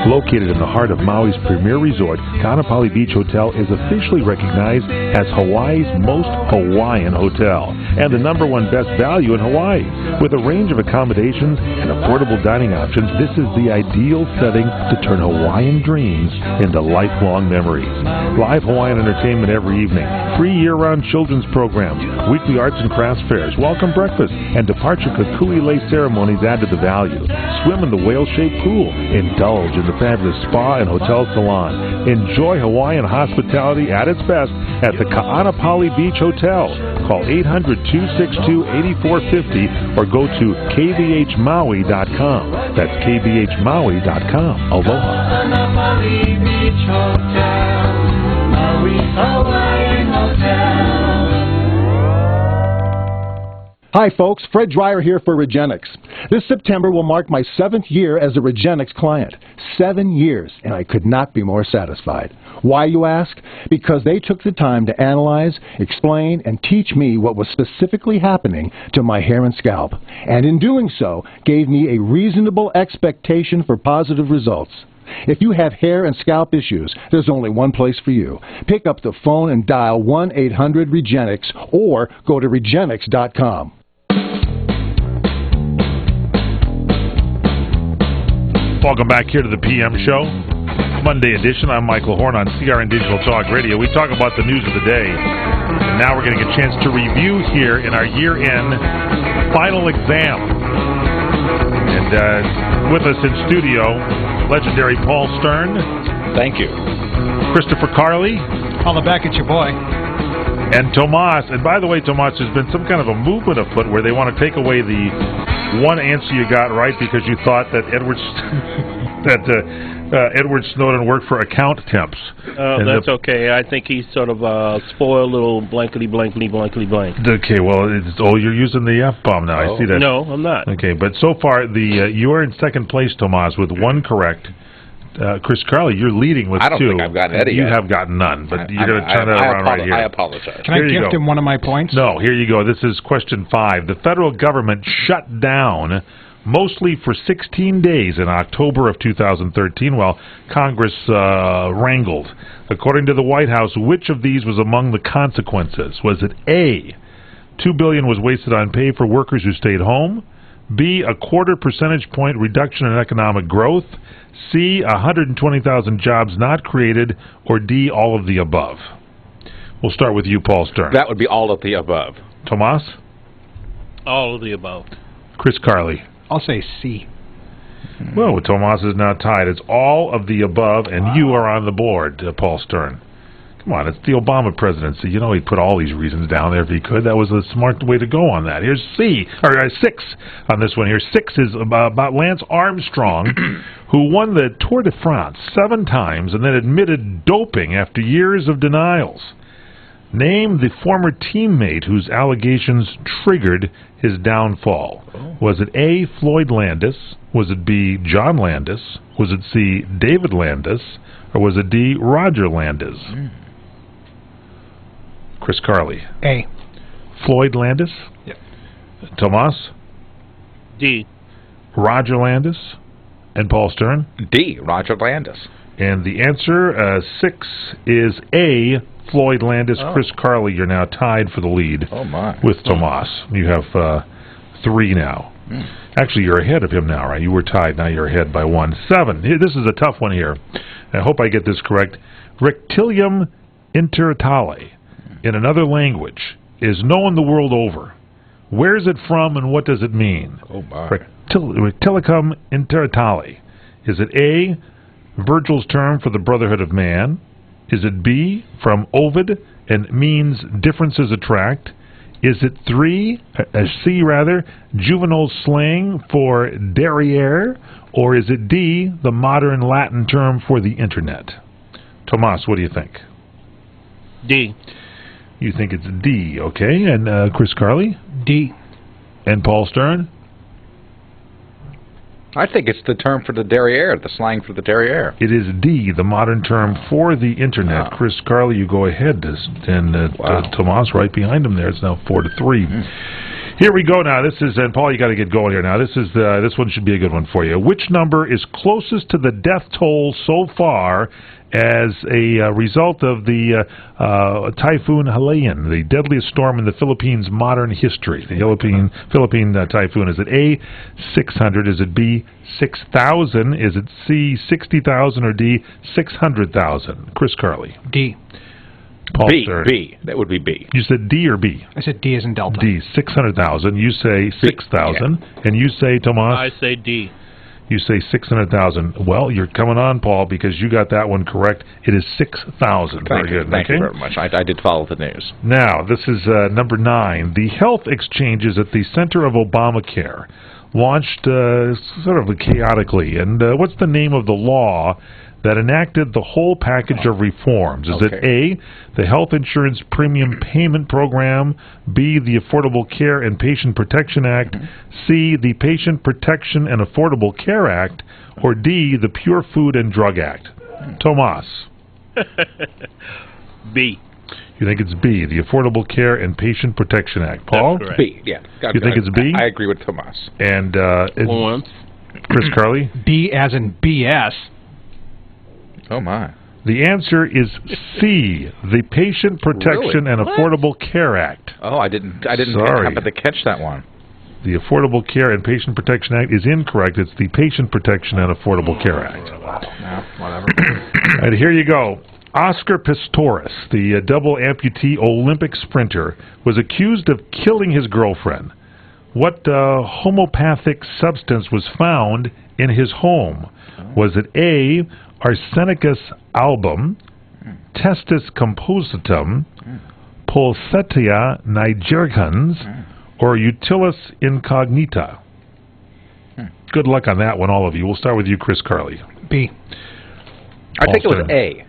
Located in the heart of Maui's premier resort, Kaanapali Beach Hotel is officially recognized as Hawaii's most Hawaiian hotel and the #1 best value in Hawaii. With a range of accommodations and affordable dining options, this is the ideal setting to turn Hawaiian dreams into lifelong memories. Live Hawaiian entertainment every evening, free year-round children's programs, weekly arts and crafts fairs, welcome breakfast, and departure kukui lei ceremonies add to the value. Swim in the whale-shaped pool, indulge in the fabulous spa and hotel salon. Enjoy Hawaiian hospitality at its best at the Kaanapali Beach Hotel. Call 800-262-8450 or go to kvhmaui.com. That's kvhmaui.com. Aloha. Hi folks, Fred Dreyer here for Regenix. This September will mark my 7th year as a Regenix client. 7 years, and I could not be more satisfied. Why, you ask? Because they took the time to analyze, explain, and teach me what was specifically happening to my hair and scalp, and in doing so, gave me a reasonable expectation for positive results. If you have hair and scalp issues, there's only one place for you. Pick up the phone and dial 1-800-REGENIX or go to Regenix.com. Welcome back here to the PM Show, Monday edition. I'm Michael Horn on CRN Digital Talk Radio. We talk about the news of the day, and now we're getting a chance to review here in our year-end final exam. And with us in studio, legendary Paul Stern. Thank you. Christopher Carley. Holla back at your boy. And Tomas. And by the way, Tomas, there's been some kind of a movement afoot where they want to take away the one answer you got right because you thought that Edward Snowden worked for account temps. That's okay. I think he's sort of a spoiled little blankety blank. Okay, well, you're using the F-bomb now. I see that. No, I'm not. Okay, but so far, you are in second place, Tomas, with one correct. Chris Carley, you're leading with 2. I don't think I've gotten any You yet. have gotten none, but you're going to turn that around right here. I apologize. Can I gift him one of my points? No, here you go. This is question 5. The federal government shut down mostly for 16 days in October of 2013 while Congress wrangled. According to the White House, which of these was among the consequences? Was it A, $2 billion was wasted on pay for workers who stayed home? B, a 0.25 percentage point reduction in economic growth? C, 120,000 jobs not created? Or D, all of the above? We'll start with you, Paul Stern. That would be all of the above. Tomas? All of the above. Chris Carley? I'll say C. Well, Tomas is now tied. It's all of the above, and you are on the board, Paul Stern. Come on, it's the Obama presidency. You know he'd put all these reasons down there if he could. That was a smart way to go on that. Here's 6 on this one here. 6 is about Lance Armstrong, who won the Tour de France 7 times and then admitted doping after years of denials. Name the former teammate whose allegations triggered his downfall. Was it A, Floyd Landis? Was it B, John Landis? Was it C, David Landis? Or was it D, Roger Landis? Chris Carley. A. Floyd Landis? Yep. Tomas? D. Roger Landis? And Paul Stern? D, Roger Landis. And the answer, 6, is A, Floyd Landis. Chris Carley, you're now tied for the lead with Tomas. You have 3 now. Actually, you're ahead of him now, right? You were tied. Now you're ahead by 1. 7. This is a tough one here. I hope I get this correct. Rectilium interetale, in another language, is known the world over. Where is it from and what does it mean? Rectilicum interetale. Is it A, Virgil's term for the brotherhood of man? Is it B, from Ovid, and means differences attract? Is it C, juvenile slang for derriere? Or is it D, the modern Latin term for the internet? Tomas, what do you think? D. You think it's D, okay. And Chris Carley? D. And Paul Stern? I think it's the term for the derriere, the slang for the derriere. It is D, the modern term for the internet. Chris Carley, you go ahead, and Tomas right behind him there. It's now 4-3. Here we go now. This is, and Paul, you got to get going here now. This is this one should be a good one for you. Which number is closest to the death toll so far as a result of the Typhoon Halayan, the deadliest storm in the Philippines' modern history? The Philippine typhoon. Is it A, 600? Is it B, 6,000? Is it C, 60,000? Or D, 600,000? Chris Carley. D. Paul B. Stern. B. That would be B. You said D or B? I said D as in Delta. D, 600,000. You say 6,000. Yeah. And you say, Tomas? I say D. You say 600,000. Well, you're coming on, Paul, because you got that one correct. It is 6,000. Very good. Thank you very much. I did follow the news. Now, this is number 9. The health exchanges at the center of Obamacare launched sort of chaotically. And what's the name of the law that enacted the whole package of reforms? Is it A, the Health Insurance Premium Payment Program, B, the Affordable Care and Patient Protection Act, C, the Patient Protection and Affordable Care Act, or D, the Pure Food and Drug Act? Tomas. B. You think it's B, the Affordable Care and Patient Protection Act? Paul? That's correct. B, yeah. You think it's B? I agree with Tomas. And Chris Carley? B as in BS. Oh, my. The answer is C, the Patient Protection and Affordable Care Act. Oh, I didn't Sorry. happen to catch that one. The Affordable Care and Patient Protection Act is incorrect. It's the Patient Protection and Affordable Care Act. No, whatever. All right, here you go. Oscar Pistorius, the double amputee Olympic sprinter, was accused of killing his girlfriend. What homopathic substance was found in his home? Was it A, Arsenicus album, Testis compositum, Pulsetia nigericans, or Utilis incognita? Good luck on that one, all of you. We'll start with you, Chris Carley. B. I think it was A.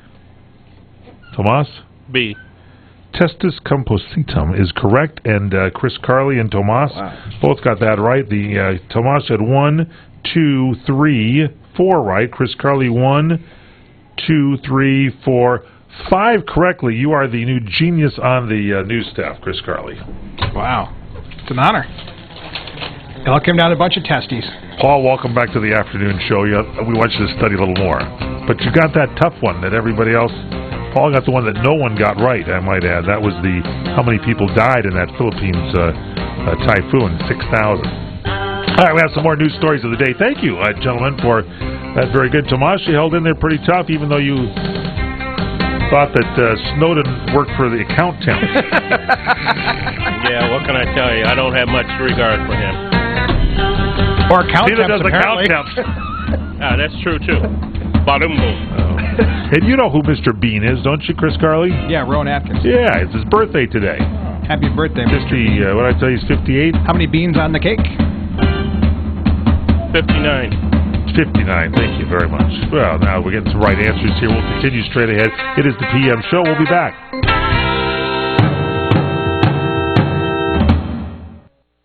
Tomas? B. Testis compositum is correct, and Chris Carley and Tomas both got that right. The Tomas had 1, 2, 3, 4 right. Chris Carley 1, 2, 3, 4, 5 correctly. You are the new genius on the news staff, Chris Carley. Wow. It's an honor. It all came down to a bunch of testes. Paul, welcome back to the afternoon show. We want you to study a little more. But you got that tough one that everybody else... Paul got the one that no one got right, I might add. That was the how many people died in that Philippines typhoon, 6,000. All right, we have some more news stories of the day. Thank you, gentlemen, for that very good. Tomas, you held in there pretty tough, even though you thought that Snowden worked for the account temp. Yeah, what can I tell you? I don't have much regard for him. Or account temps, does apparently. account temps. That's true, too. Badum-boom. And you know who Mr. Bean is, don't you, Chris Carley? Yeah, Rowan Atkins. Yeah, it's his birthday today. Happy birthday, Mr. Bean. What did I tell you, he's 58? How many beans on the cake? 59. 59, thank you very much. Well, now we're getting some right answers here. We'll continue straight ahead. It is the PM show. We'll be back.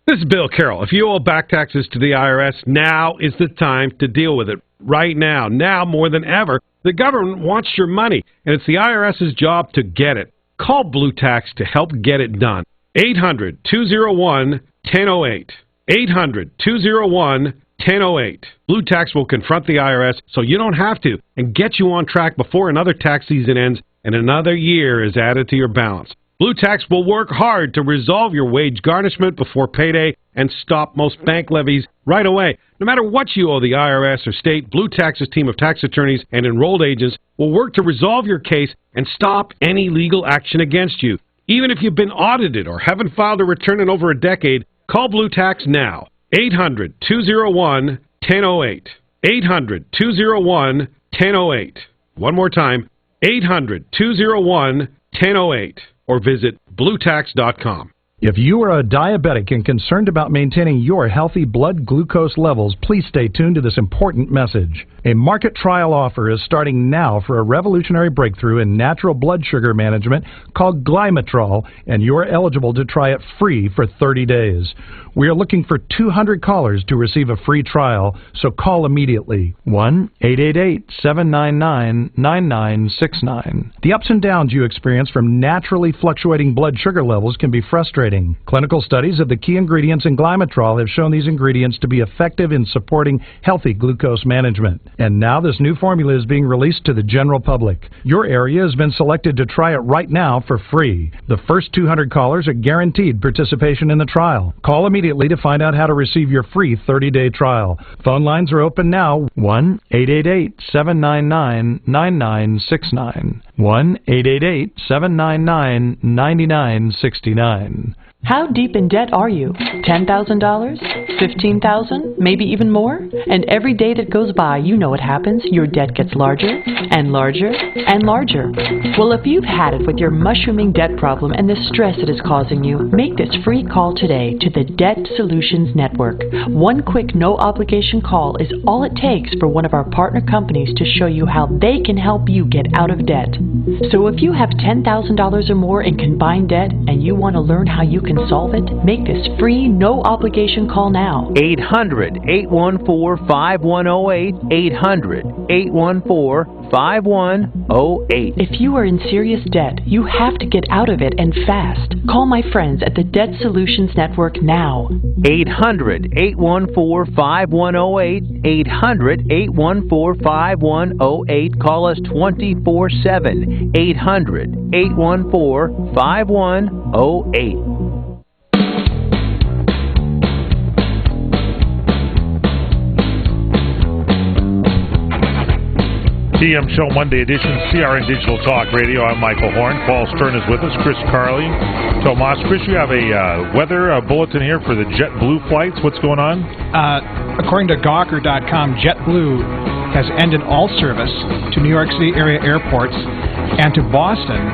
This is Bill Carroll. If you owe back taxes to the IRS, now is the time to deal with it. Right now more than ever. The government wants your money, and it's the IRS's job to get it. Call Blue Tax to help get it done. 800-201-1008. 800-201-1008. 1008. Blue Tax will confront the IRS so you don't have to and get you on track before another tax season ends and another year is added to your balance. Blue Tax will work hard to resolve your wage garnishment before payday and stop most bank levies right away. No matter what you owe the IRS or state, Blue Tax's team of tax attorneys and enrolled agents will work to resolve your case and stop any legal action against you. Even if you've been audited or haven't filed a return in over a decade, call Blue Tax now. 800-201-1008. 800-201-1008. One more time, 800-201-1008. Or visit bluetax.com. If you are a diabetic and concerned about maintaining your healthy blood glucose levels, please stay tuned to this important message. A market trial offer is starting now for a revolutionary breakthrough in natural blood sugar management called Glymetrol, and you're eligible to try it free for 30 days. We are looking for 200 callers to receive a free trial, so call immediately. 1-888-799-9969. The ups and downs you experience from naturally fluctuating blood sugar levels can be frustrating. Clinical studies of the key ingredients in Glymetrol have shown these ingredients to be effective in supporting healthy glucose management. And now this new formula is being released to the general public. Your area has been selected to try it right now for free. The first 200 callers are guaranteed participation in the trial. Call immediately to find out how to receive your free 30-day trial. Phone lines are open now. 1-888-799-9969. 1-888-799-9969. How deep in debt are you? $10,000? $15,000? Maybe even more? And every day that goes by, you know what happens. Your debt gets larger and larger and larger. Well, if you've had it with your mushrooming debt problem and the stress it is causing you, make this free call today to the Debt Solutions Network. One quick, no-obligation call is all it takes for one of our partner companies to show you how they can help you get out of debt. So if you have $10,000 or more in combined debt and you want to learn how you can solve it, make this free, no-obligation call now. 800-814-5108. 800-814-5108. If you are in serious debt, you have to get out of it and fast. Call my friends at the Debt Solutions Network now. 800-814-5108. 800-814-5108. Call us 24/7. 800-814-5108. PM Show Monday edition, CRN Digital Talk Radio. I'm Michael Horn. Paul Stern is with us. Chris Carley, Tomas. Chris, you have a weather bulletin here for the JetBlue flights. What's going on? According to Gawker.com, JetBlue has ended all service to New York City area airports and to Boston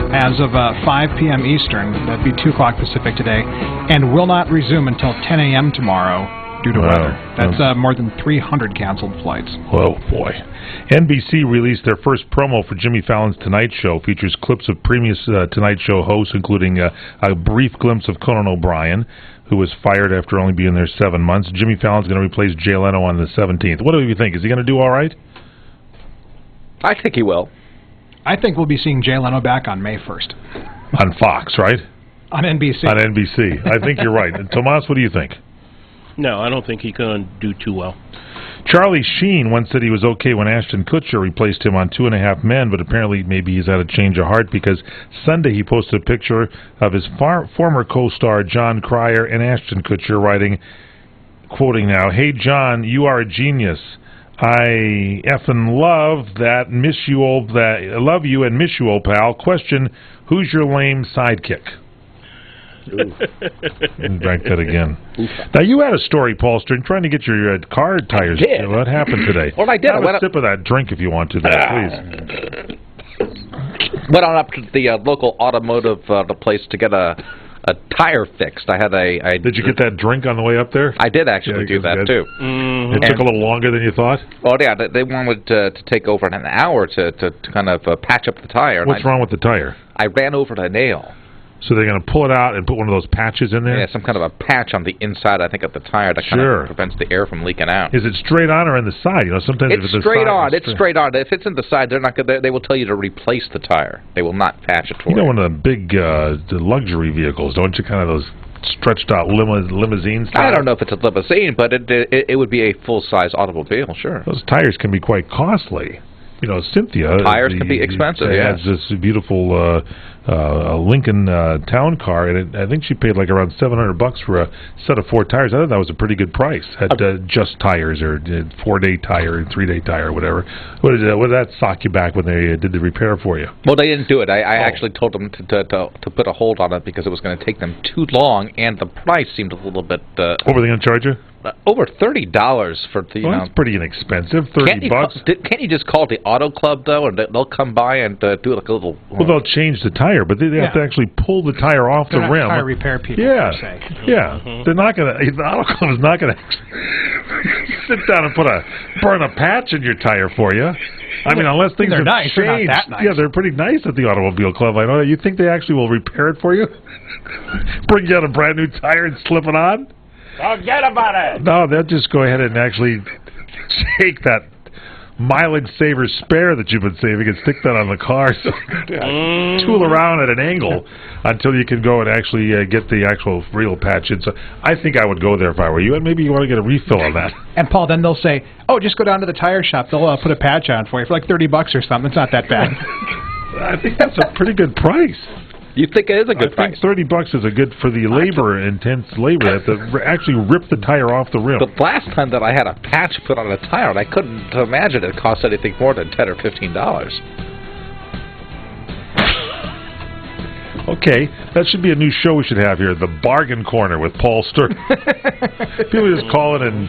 as of 5 p.m. Eastern. That'd be 2 o'clock Pacific today, and will not resume until 10 a.m. tomorrow due to weather. That's more than 300 canceled flights. Oh, boy. NBC released their first promo for Jimmy Fallon's Tonight Show. Features clips of previous Tonight Show hosts, including a brief glimpse of Conan O'Brien, who was fired after only being there 7 months. Jimmy Fallon's going to replace Jay Leno on the 17th. What do you think? Is he going to do all right? I think he will. I think we'll be seeing Jay Leno back on May 1st. On Fox, right? On NBC. On NBC. I think you're right. And Tomas, what do you think? No, I don't think he can do too well. Charlie Sheen once said he was okay when Ashton Kutcher replaced him on 2.5 Men, but apparently maybe he's had a change of heart because Sunday he posted a picture of his former co-star John Cryer and Ashton Kutcher writing, quoting now, "Hey John, you are a genius. I effing love that, I love you and miss you, old pal. Question, who's your lame sidekick?" And back that again. Now, you had a story, Paul Stern, trying to get your car tires. I did. What happened today? Well, I did. Have a sip of that drink if you want to, please. Went on up to the local automotive place to get a tire fixed. I had Did you get that drink on the way up there? I did actually do that, too. It took a little longer than you thought? Oh, yeah. They wanted to take over an hour to kind of patch up the tire. What's wrong with the tire? I ran over the nail. So they're going to pull it out and put one of those patches in there? Yeah, some kind of a patch on the inside, I think, of the tire that kind of prevents the air from leaking out. Is it straight on or on the side? You know, sometimes it's if it's straight side, on. It's straight on. If it's in the side, they're not going. They will tell you to replace the tire. They will not patch it for you. You know, one of the big the luxury vehicles, don't you? Kind of those stretched out limousine style? I don't know if it's a limousine, but it would be a full-size automobile, sure. Those tires can be quite costly. You know, Cynthia... Tires can be expensive, yes. has this beautiful Lincoln town car, and I think she paid like around $700 for a set of 4 tires. I thought that was a pretty good price at Just Tires, or 4-day tire, 3-day tire, whatever. What did that sock you back when they did the repair for you? Well, they didn't do it. I actually told them to put a hold on it because it was going to take them too long, and the price seemed a little bit... What were they going to charge you? Over $30 for the. Well, that's pretty inexpensive. $30. Can't you just call the auto club though, and they'll come by and do like a little? Well, they'll change the tire, but they have to actually pull the tire off the rim. Tire repair people. Yeah, per se. yeah. They're not gonna. The auto club is not gonna sit down and burn a patch in your tire for you. I mean, unless things have nice, changed. they're not that nice. Yeah, they're pretty nice at the automobile club. I know. You think they actually will repair it for you? Bring you out a brand new tire and slip it on? Forget about it. No, they'll just go ahead and actually take that mileage saver spare that you've been saving and stick that on the car. So tool around at an angle until you can go and actually get the actual real patch in. So I think I would go there if I were you, and maybe you want to get a refill on that. And Paul, then they'll say, "Oh, just go down to the tire shop. They'll put a patch on for you for like $30 or something. It's not that bad." I think that's a pretty good price. You think it is a good price? I think $30 is a good for the intense labor to actually rip the tire off the rim. The last time that I had a patch put on a tire, and I couldn't imagine it cost anything more than $10 or $15. Okay, that should be a new show we should have here, the Bargain Corner with Paul Stern. People just call in and,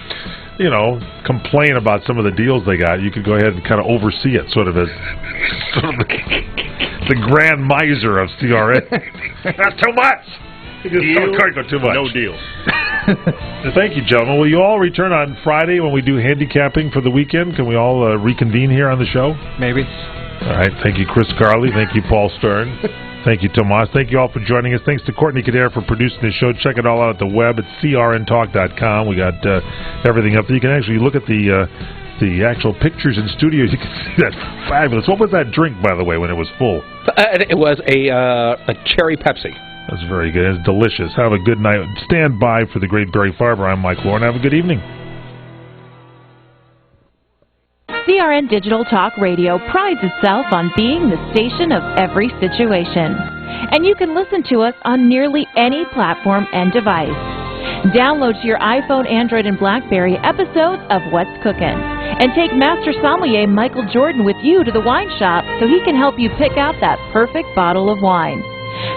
you know, complain about some of the deals they got. You could go ahead and kind of oversee it, sort of as the grand miser of CRN. That's too much. Too much. No deal. Thank you, gentlemen. Will you all return on Friday when we do handicapping for the weekend? Can we all reconvene here on the show? Maybe. All right. Thank you, Chris Carley. Thank you, Paul Stern. Thank you, Tomas. Thank you all for joining us. Thanks to Courtney Kader for producing the show. Check it all out at the web at crntalk.com. We got everything up there. You can actually look at the actual pictures in studios. You can see that fabulous. What was that drink, by the way, when it was full? It was a cherry Pepsi. That's very good. It's delicious. Have a good night. Stand by for the great Barry Farber. I'm Mike Lauren. Have a good evening. CRN Digital Talk Radio prides itself on being the station of every situation. And you can listen to us on nearly any platform and device. Download to your iPhone, Android, and BlackBerry episodes of What's Cookin'. And take Master Sommelier Michael Jordan with you to the wine shop so he can help you pick out that perfect bottle of wine.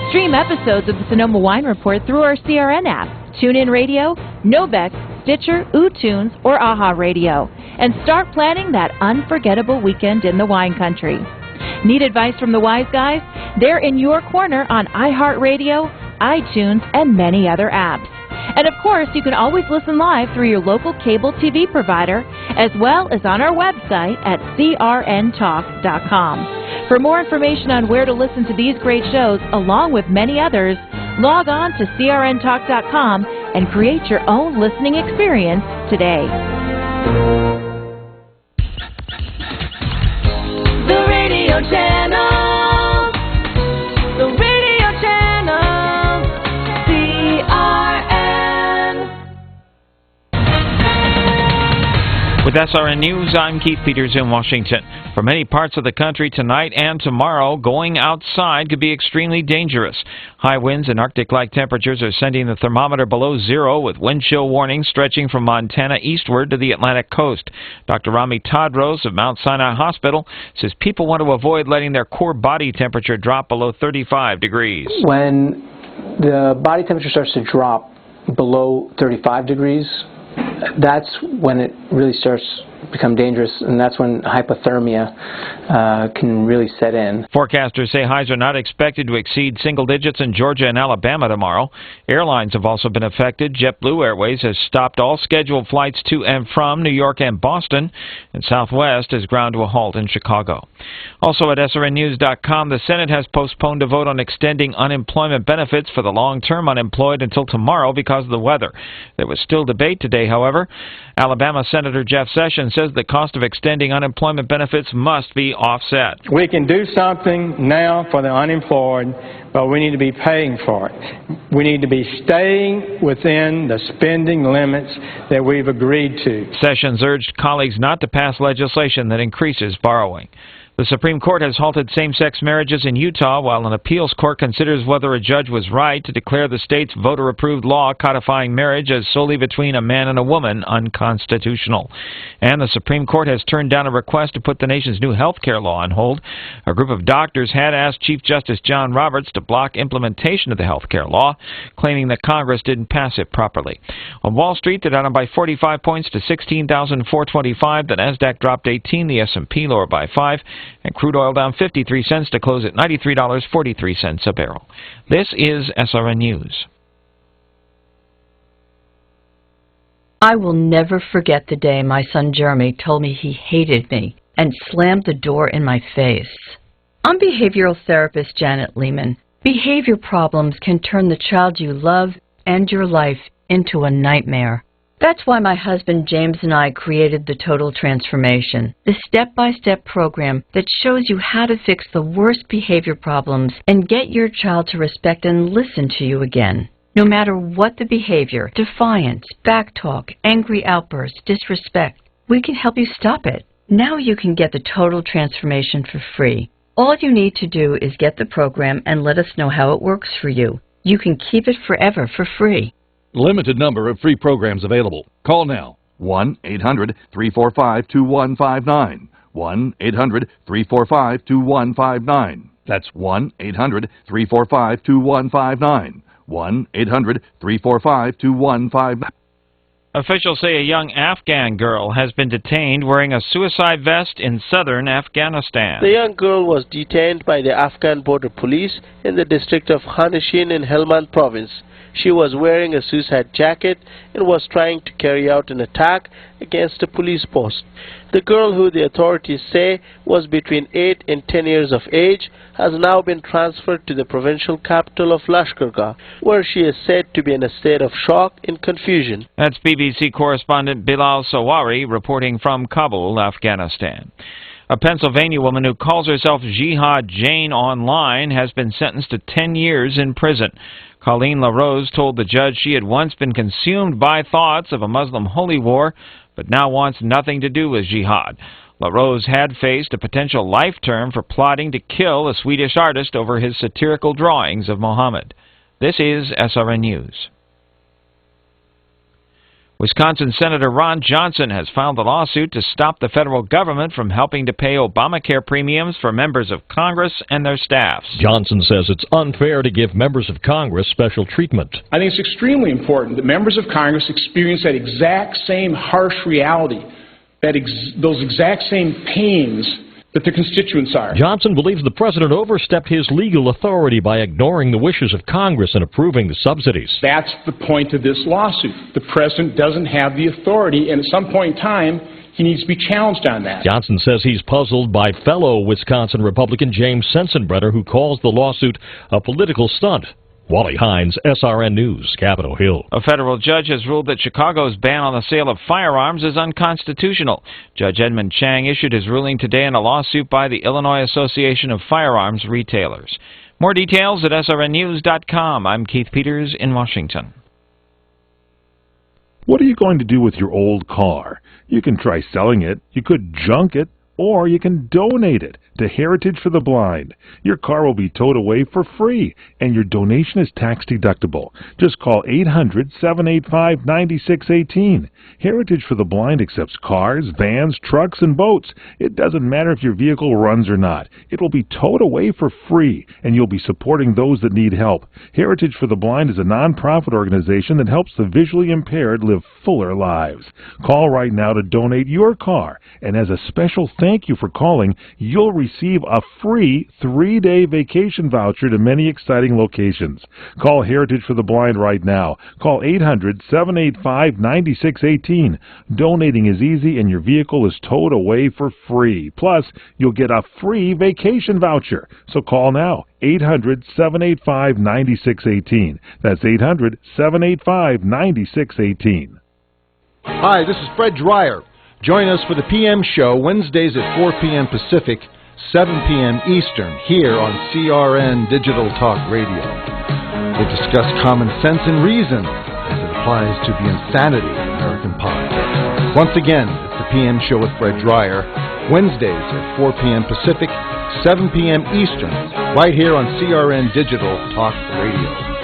Stream episodes of the Sonoma Wine Report through our CRN app, TuneIn Radio, Nobex, Stitcher, UTunes, or AHA Radio. And start planning that unforgettable weekend in the wine country. Need advice from the wise guys? They're in your corner on iHeartRadio, iTunes, and many other apps. And of course, you can always listen live through your local cable TV provider, as well as on our website at crntalk.com. For more information on where to listen to these great shows, along with many others, log on to crntalk.com and create your own listening experience today. The radio channel. The radio channel. CRN. With SRN News, I'm Keith Peters in Washington. For many parts of the country tonight and tomorrow, going outside could be extremely dangerous. High winds and Arctic-like temperatures are sending the thermometer below zero, with wind chill warnings stretching from Montana eastward to the Atlantic coast. Dr. Rami Tadros of Mount Sinai Hospital says people want to avoid letting their core body temperature drop below 35 degrees. When the body temperature starts to drop below 35 degrees, that's when it really starts to become dangerous, and that's when hypothermia can really set in. Forecasters say highs are not expected to exceed single digits in Georgia and Alabama tomorrow. Airlines have also been affected. JetBlue Airways has stopped all scheduled flights to and from New York and Boston, and Southwest has ground to a halt in Chicago. Also at SRNnews.com, the Senate has postponed a vote on extending unemployment benefits for the long-term unemployed until tomorrow because of the weather. There was still debate today, however. Alabama Senator Jeff Sessions says the cost of extending unemployment benefits must be offset. We can do something now for the unemployed, but we need to be paying for it. We need to be staying within the spending limits that we've agreed to. Sessions urged colleagues not to pass legislation that increases borrowing. The Supreme Court has halted same-sex marriages in Utah while an appeals court considers whether a judge was right to declare the state's voter-approved law codifying marriage as solely between a man and a woman unconstitutional. And the Supreme Court has turned down a request to put the nation's new health care law on hold. A group of doctors had asked Chief Justice John Roberts to block implementation of the health care law, claiming that Congress didn't pass it properly. On Wall Street, they're down by 45 points to 16,425. The Nasdaq dropped 18, the S&P lower by 5. And crude oil down 53 cents to close at $93.43 a barrel. This is SRN News. I will never forget the day my son Jeremy told me he hated me and slammed the door in my face. I'm behavioral therapist Janet Lehman. Behavior problems can turn the child you love and your life into a nightmare. That's why my husband James and I created the Total Transformation, the step-by-step program that shows you how to fix the worst behavior problems and get your child to respect and listen to you again. No matter what the behavior, defiance, backtalk, angry outbursts, disrespect, we can help you stop it. Now you can get the Total Transformation for free. All you need to do is get the program and let us know how it works for you. You can keep it forever for free. Limited number of free programs available. Call now. 1-800-345-2159. 1-800-345-2159. That's 1-800-345-2159. 1-800-345-2159. Officials say a young Afghan girl has been detained wearing a suicide vest in southern Afghanistan. The young girl was detained by the Afghan border police in the district of Hanishin in Helmand province. She was wearing a suicide jacket and was trying to carry out an attack against a police post. The girl, who the authorities say was between 8 and 10 years of age, has now been transferred to the provincial capital of Lashkargah, where she is said to be in a state of shock and confusion. That's BBC correspondent Bilal Sawari reporting from Kabul, Afghanistan. A Pennsylvania woman who calls herself Jihad Jane online has been sentenced to 10 years in prison. Colleen LaRose told the judge she had once been consumed by thoughts of a Muslim holy war, but now wants nothing to do with jihad. LaRose had faced a potential life term for plotting to kill a Swedish artist over his satirical drawings of Muhammad. This is SRN News. Wisconsin Senator Ron Johnson has filed a lawsuit to stop the federal government from helping to pay Obamacare premiums for members of Congress and their staffs. Johnson says it's unfair to give members of Congress special treatment. I think it's extremely important that members of Congress experience that exact same harsh reality, those exact same pains that their constituents are. Johnson believes the president overstepped his legal authority by ignoring the wishes of Congress and approving the subsidies. That's the point of this lawsuit. The president doesn't have the authority, and at some point in time, he needs to be challenged on that. Johnson says he's puzzled by fellow Wisconsin Republican James Sensenbrenner, who calls the lawsuit a political stunt. Wally Hines, SRN News, Capitol Hill. A federal judge has ruled that Chicago's ban on the sale of firearms is unconstitutional. Judge Edmund Chang issued his ruling today in a lawsuit by the Illinois Association of Firearms Retailers. More details at srnnews.com. I'm Keith Peters in Washington. What are you going to do with your old car? You can try selling it, you could junk it, or you can donate it to Heritage for the Blind. Your car will be towed away for free, and your donation is tax-deductible. Just call 800-785-9618. Heritage for the Blind accepts cars, vans, trucks, and boats. It doesn't matter if your vehicle runs or not. It will be towed away for free, and you'll be supporting those that need help. Heritage for the Blind is a non-profit organization that helps the visually impaired live fuller lives. Call right now to donate your car, and as a special thank you for calling, you'll receive a free 3-day vacation voucher to many exciting locations. Call Heritage for the Blind right now. Call 800-785-9618. Donating is easy and your vehicle is towed away for free. Plus, you'll get a free vacation voucher. So call now. 800-785-9618. That's 800-785-9618. Hi, this is Fred Dreyer. Join us for the PM show Wednesdays at 4 p.m. Pacific, 7 p.m. Eastern, here on CRN Digital Talk Radio. We'll discuss common sense and reason as it applies to the insanity of American politics. Once again, it's the PM show with Fred Dreyer, Wednesdays at 4 p.m. Pacific, 7 p.m. Eastern, right here on CRN Digital Talk Radio.